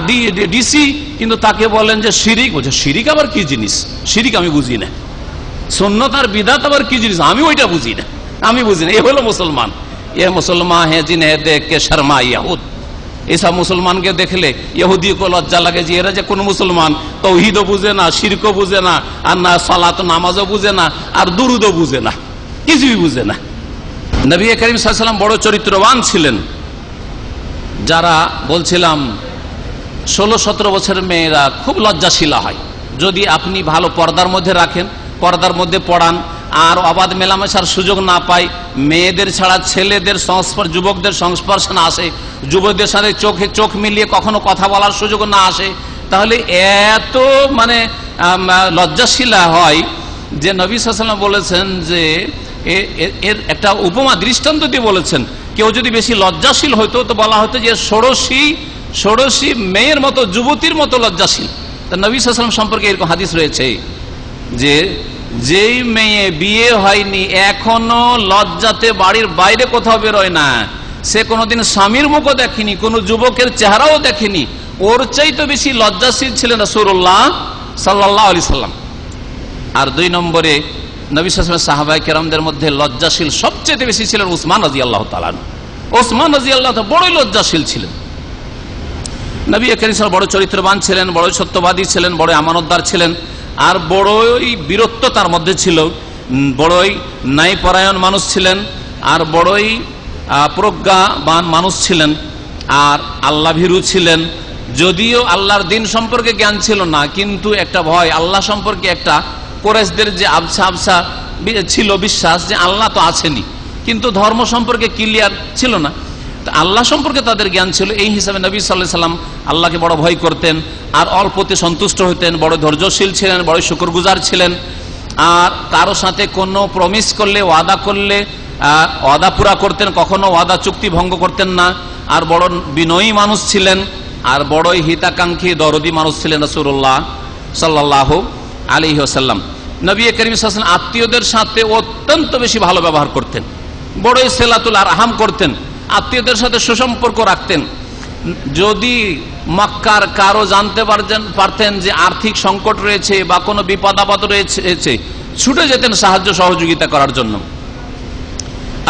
ডিসি, কিন্তু তাকে বলেন যে শিরিক বুঝে। শিরিক আবার কি জিনিস? শিরিক আমি বুঝি না। সুন্নাত আর বিদআত আবার কি জিনিস? আমি ওইটা বুঝি না, আমি বুঝি না। এ হলো মুসলমান। এ মুসলমান হে জিনে দেখ কে শর্মা ইহুদ। এসব মুসলমানকে দেখলে ইহুদি কো লজ্জা লাগে যে এরা যে কোন মুসলমান, তাওহীদও বুঝে না, শিরকও বুঝে না, আর না সালাত নামাজও বুঝে না, আর দুরুদও বুঝে না, কিছুই বুঝে না। নবী করিম সাল্লাল্লাহু আলাইহি ওয়াসাল্লাম বড় চরিত্রবান ছিলেন। যারা বলছিলাম 16-17 বছরের মেয়েরা খুব লজ্জাশীলা হয়, যদি আপনি ভালো পর্দার মধ্যে রাখেন, পর্দার মধ্যে পড়ান, আর অবাধ মেলামেশার সুযোগ না পায়, মেয়েদের ছাড়া ছেলেদের সংস্পর্শ, যুবকদের সংস্পর্শে না আসে, যুবকদের সাথে চোখে চোখ মিলিয়ে কখনো কথা বলার সুযোগ না আসে, তাহলে এত লজ্জাশীলা হয় যে নবী সাল্লাল্লাহু আলাইহি ওয়াসাল্লাম বলেছেন যে এর একটা উপমা দৃষ্টান্ত দিয়ে বলেছেন, কেউ যদি বেশি লজ্জাশীল হইতো তো বলা হতো যে ষোড়শী মেয়ের মতো, যুবতীর মতো লজ্জাশীল। তা নবী সাল্লাল্লাহু আলাইহি ওয়াসাল্লাম সম্পর্কে এরকম হাদিস রয়েছে যে যেই মেয়ে বিয়ে হয়নি, এখনো লজ্জাতে বাড়ির বাইরে কোথাও বেরোয় না, সে কোনোদিন স্বামীর মুখও দেখেনি, কোন যুবকের চেহারাও দেখেনি, ওর চাইতে বেশি লজ্জাশীল ছিলেন রাসূলুল্লাহ সাল্লাল্লাহু আলাইহি সাল্লাম। আর 2 নম্বরে নবী সাল্লাল্লাহু আলাইহি ওয়াসাল্লাম সাহাবায়ে কেরামদের মধ্যে লজ্জাশীল সবচেয়ে বেশি ছিলেন উসমান রাদিয়াল্লাহু তাআলা। উসমান রাদিয়াল্লাহু তাআলা বড়ই লজ্জাশীল ছিলেন। নবী করিম সাল্লাল্লাহু আলাইহি ওয়াসাল্লাম বড় চরিত্রবান ছিলেন, বড় সত্যবাদী ছিলেন, বড় আমানতদার ছিলেন, আর বড়ই বীরত্ব তার মধ্যে ছিল, বড়ই ন্যায়পরায়ণ মানুষ ছিলেন, আর বড়ই প্রজ্ঞাবান মানুষ ছিলেন, আর আল্লাহ ভীরু ছিলেন। যদিও আল্লাহর দিন সম্পর্কে জ্ঞান ছিল না, কিন্তু একটা ভয় আল্লাহ সম্পর্কে, একটা কুরাইশদের যে আবছা আবছা ছিল বিশ্বাস যে আল্লাহ তো আছেনই, কিন্তু ধর্ম সম্পর্কে ক্লিয়ার ছিল না। আল্লাহ সম্পর্কে তাদের জ্ঞান ছিল। এই হিসাবে নবী সাল্লাল্লাহু আলাইহি সাল্লাম আল্লাহকে বড় ভয় করতেন, আর অল্পতে সন্তুষ্ট হতেন, বড় ধৈর্যশীল ছিলেন, বড় শুকরগুজার ছিলেন। আর কারো সাথে কোনো প্রমিস করলে, ওয়াদা করলে ওয়াদা পুরা করতেন, কখনো ওয়াদা চুক্তি ভঙ্গ করতেন না। আর বড় বিনয়ী মানুষ ছিলেন, আর বড়ই হিতাকাঙ্ক্ষী দরদি মানুষ ছিলেন রাসূলুল্লাহ সাল্লাল্লাহু আলাইহি ওয়াসাল্লাম। নবী করিম সাল্লাল্লাহু আলাইহি ওয়াসাল্লাম আত্মীয়দের সাথে অত্যন্ত বেশি ভালো ব্যবহার করতেন, বড়ই সিলাতুল আরহাম করতেন, আত্মীয়দের সাথে সুসম্পর্ক রাখতেন। যদি মক্কার কারো জানতে পারতেন যে আর্থিক সংকট রয়েছে বা কোনো বিপদ আপদ রয়েছে, ছুটে যেতেন সাহায্য সহযোগিতা করার জন্য।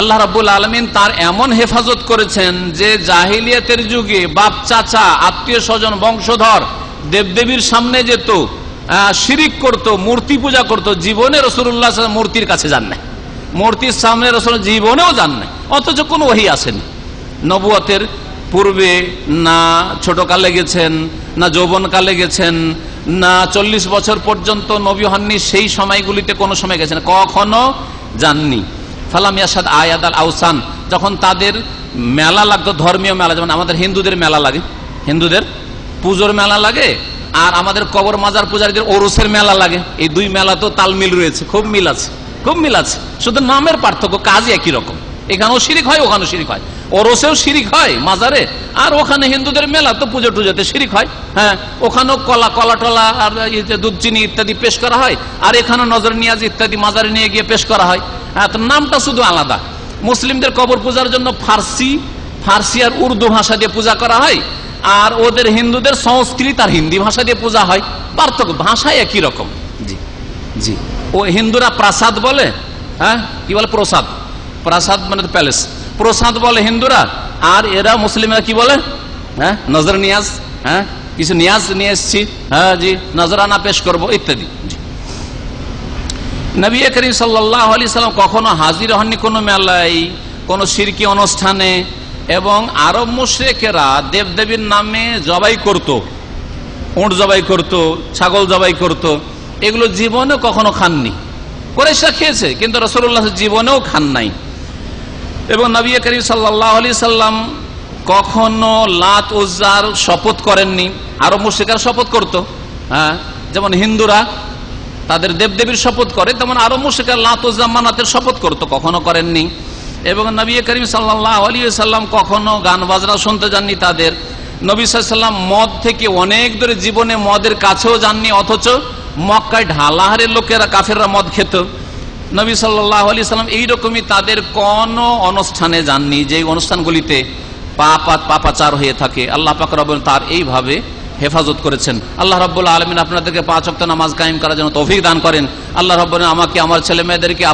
আল্লাহ রাব্বুল আলামিন তার এমন হেফাজত করেছেন যে জাহিলিয়াতের যুগে বাপ চাচা, আত্মীয় স্বজন, বংশধর দেবদেবীর সামনে যেত, শিরিক করত, মূর্তি পূজা করত, জীবনে রাসূলুল্লাহ সাল্লাল্লাহু আলাইহি ওয়াসাল্লাম মূর্তির কাছে যান নাই, মূর্তির সামনে রাসূল জীবনেও যান নাই, অথচ কোনো ওহী আসেনি। নবুয়তের পূর্বে না ছোটকালে গেছেন, না যৌবনকালে গেছেন, না 40 বছর পর্যন্ত নবী হননি সেই সময়গুলিতে কোনো সময় গেছেন, কখনো যাননি। ফালাম ইয়াসাদ আয়াদ আল আউসান, যখন তাদের মেলা লাগতো, ধর্মীয় মেলা, যেমন আমাদের হিন্দুদের মেলা লাগে, হিন্দুদের পুজোর মেলা লাগে, আর আমাদের কবর মাজার পূজারীদের ওরসের মেলা লাগে, এই দুই মেলা তো তালমিল রয়েছে, খুব মিল আছে, খুব মিল আছে, শুধু নামের পার্থক্য, কাজই একই রকম। এখানেও শিরিক হয়, ওখানেও শিরিক হয়, ওরসেও শিরিক হয় মাজারে, আর ওখানে হিন্দুদের মেলা তো পুজো টুজোতে শিরিক হয়। হ্যাঁ, ওখানেও কলা টলা আর দুধ চিনি ইত্যাদি পেশ করা হয়, আর এখানেও নজর নিয়াজ ইত্যাদি মাজারে নিয়ে গিয়ে পেশ করা হয়। হ্যাঁ, তো নামটা শুধু আলাদা। মুসলিমদের কবর পূজার জন্য ফার্সি আর উর্দু ভাষা দিয়ে পূজা করা হয়, আর ওদের হিন্দুদের সংস্কৃত আর হিন্দি ভাষা দিয়ে পূজা হয়, পার্থক্য, ভাষায় একই রকম। জি জি, ও হিন্দুরা প্রাসাদ বলে, হ্যাঁ কি বলে, প্রসাদ, প্রাসাদ মানে প্যালেস, প্রসাদ বলে হিন্দুরা, আর এরা মুসলিমরা কি বলে, হ্যাঁ নজর নিয়াজ, হ্যাঁ কিছু নিয়াজ নিয়ে এসছি, হ্যাঁ জি নজরানা পেশ করবো ইত্যাদি। নবী করিম সাল্লাল্লাহু আলাইহি সাল্লাম কখনো হাজির হননি কোনো মেলায়, কোনো শিরকি অনুষ্ঠানে, এবং আরব মুশরিকেরা দেবদেবীর নামে জবাই করত, উট জবাই করত, ছাগল জবাই করত, এগুলো জীবনে কখনো খাননি। কুরাইশরা খেয়েছে, কিন্তু রাসূলুল্লাহ জীবনেও খান নাই। এবং নবী করিম সাল্লাল্লাহু আলাইহি সাল্লাম কখনো লাত উজ্জার শপথ করেননি। আরব মুশরিকরা শপথ করত, হ্যাঁ যেমন হিন্দুরা তাদের দেবদেবীর শপথ করে, তেমন আরব মুশরিকরা লাত উজ্জা মানাতের শপথ করত, কখনো করেননি। এবং নবী করিম সাল্লাল্লাহু আলাইহি সাল্লাম কখনো গান বাজনা শুনতে যাননি তাদের। নবী সাল্লাল্লাহু আলাইহি সাল্লাম মদ থেকে অনেক দূরে, জীবনে মদের কাছেও যাননি, অথচ মক্কায় ঢালাহারের লোকেরা কাফেররা মদ খেত। নবী সাল্লাল্লাহু আলাইহি সাল্লাম এইরকমই তাদের কোন অনুষ্ঠানে যাননি যে অনুষ্ঠানগুলিতে পাপাচার হয়ে থাকে। আল্লাহ পাক রব্বুল তার এইভাবে হেফাজত করেছেন। আল্লাহ রাব্বুল আলামিন আপনাদেরকে 5 ওয়াক্ত নামাজ কায়েম করার জন্য তৌফিক দান করেন। আল্লাহ রাব্বুল আমাকে, আমার ছেলে মেয়েদেরকে,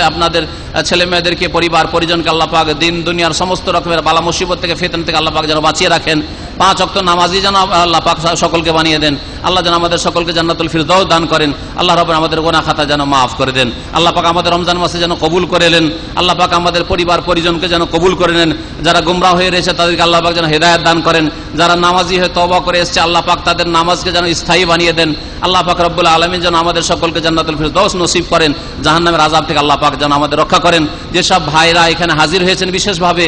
আপনাদের ছেলে মেয়েদেরকে, পরিবার পরিজনকে আল্লাহ পাক দিন দুনিয়ার সমস্ত রকমের বালা মুসিবত থেকে, ফিতনা থেকে আল্লাহ পাক যেন বাঁচিয়ে রাখেন। 5 ওয়াক্ত নামাজি যেন আল্লাহ পাক সকলকে বানিয়ে দেন। আল্লাহ যেন আমাদের সকলকে জান্নাতুল ফিরদাউস দান করেন। আল্লাহ রাব্বুল আমাদের গুনাহ খাতা যেন মাফ করে দেন। আল্লাহ পাক আমাদের রমজান মাসে যেন কবুল করে নেন। আল্লাহ পাক আমাদের পরিবার পরিজনকে যেন কবুল করে নেন। যারা গুমরাহ হয়ে রয়েছে তাদেরকে আল্লাহ পাক যেন হেদায়েত দান করেন। যারা নামাজি হয়ে তওবা করে এসেছে আল্লাহ পাক তাদের নামাজকে যেন স্থায়ী বানিয়ে দেন। আল্লাহ পাক রব্বুল আলামিন যেন আমাদের সকলকে জান্নাতুল ফিরদাউস নসিব করেন। জাহান্নামের আযাব থেকে আল্লাহ পাক যেন আমাদের রক্ষা করেন। যেসব ভাইরা এখানে হাজির হয়েছেন বিশেষভাবে,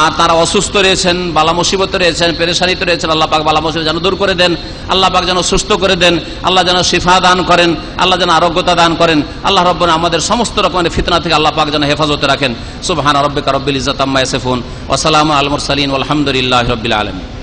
আর তারা অসুস্থ রয়েছেন, বালা মুসিবতে রয়েছেন, পেরেশানিতে রয়েছেন, আল্লাহ পাক বালা মুসিবত যেন দূর করে দেন। আল্লাহ পাক যেন সুস্থ করে দেন। আল্লাহ যেন শিফা দান করেন। আল্লাহ যেন আরোগ্যতা দান করেন। আল্লাহ রাব্বুল আমাদের সমস্ত রকমের ফিতনা থেকে আল্লাহ পাক যেন হেফাজতে রাখেন। সুবহান রাব্বিকা রাব্বিল ইজ্জাতি আম্মা ইয়াসিফুন ওয়া সালামুন আলাল মুরসালিন ওয়াল হামদুলিল্লাহি রাব্বিল আলামিন।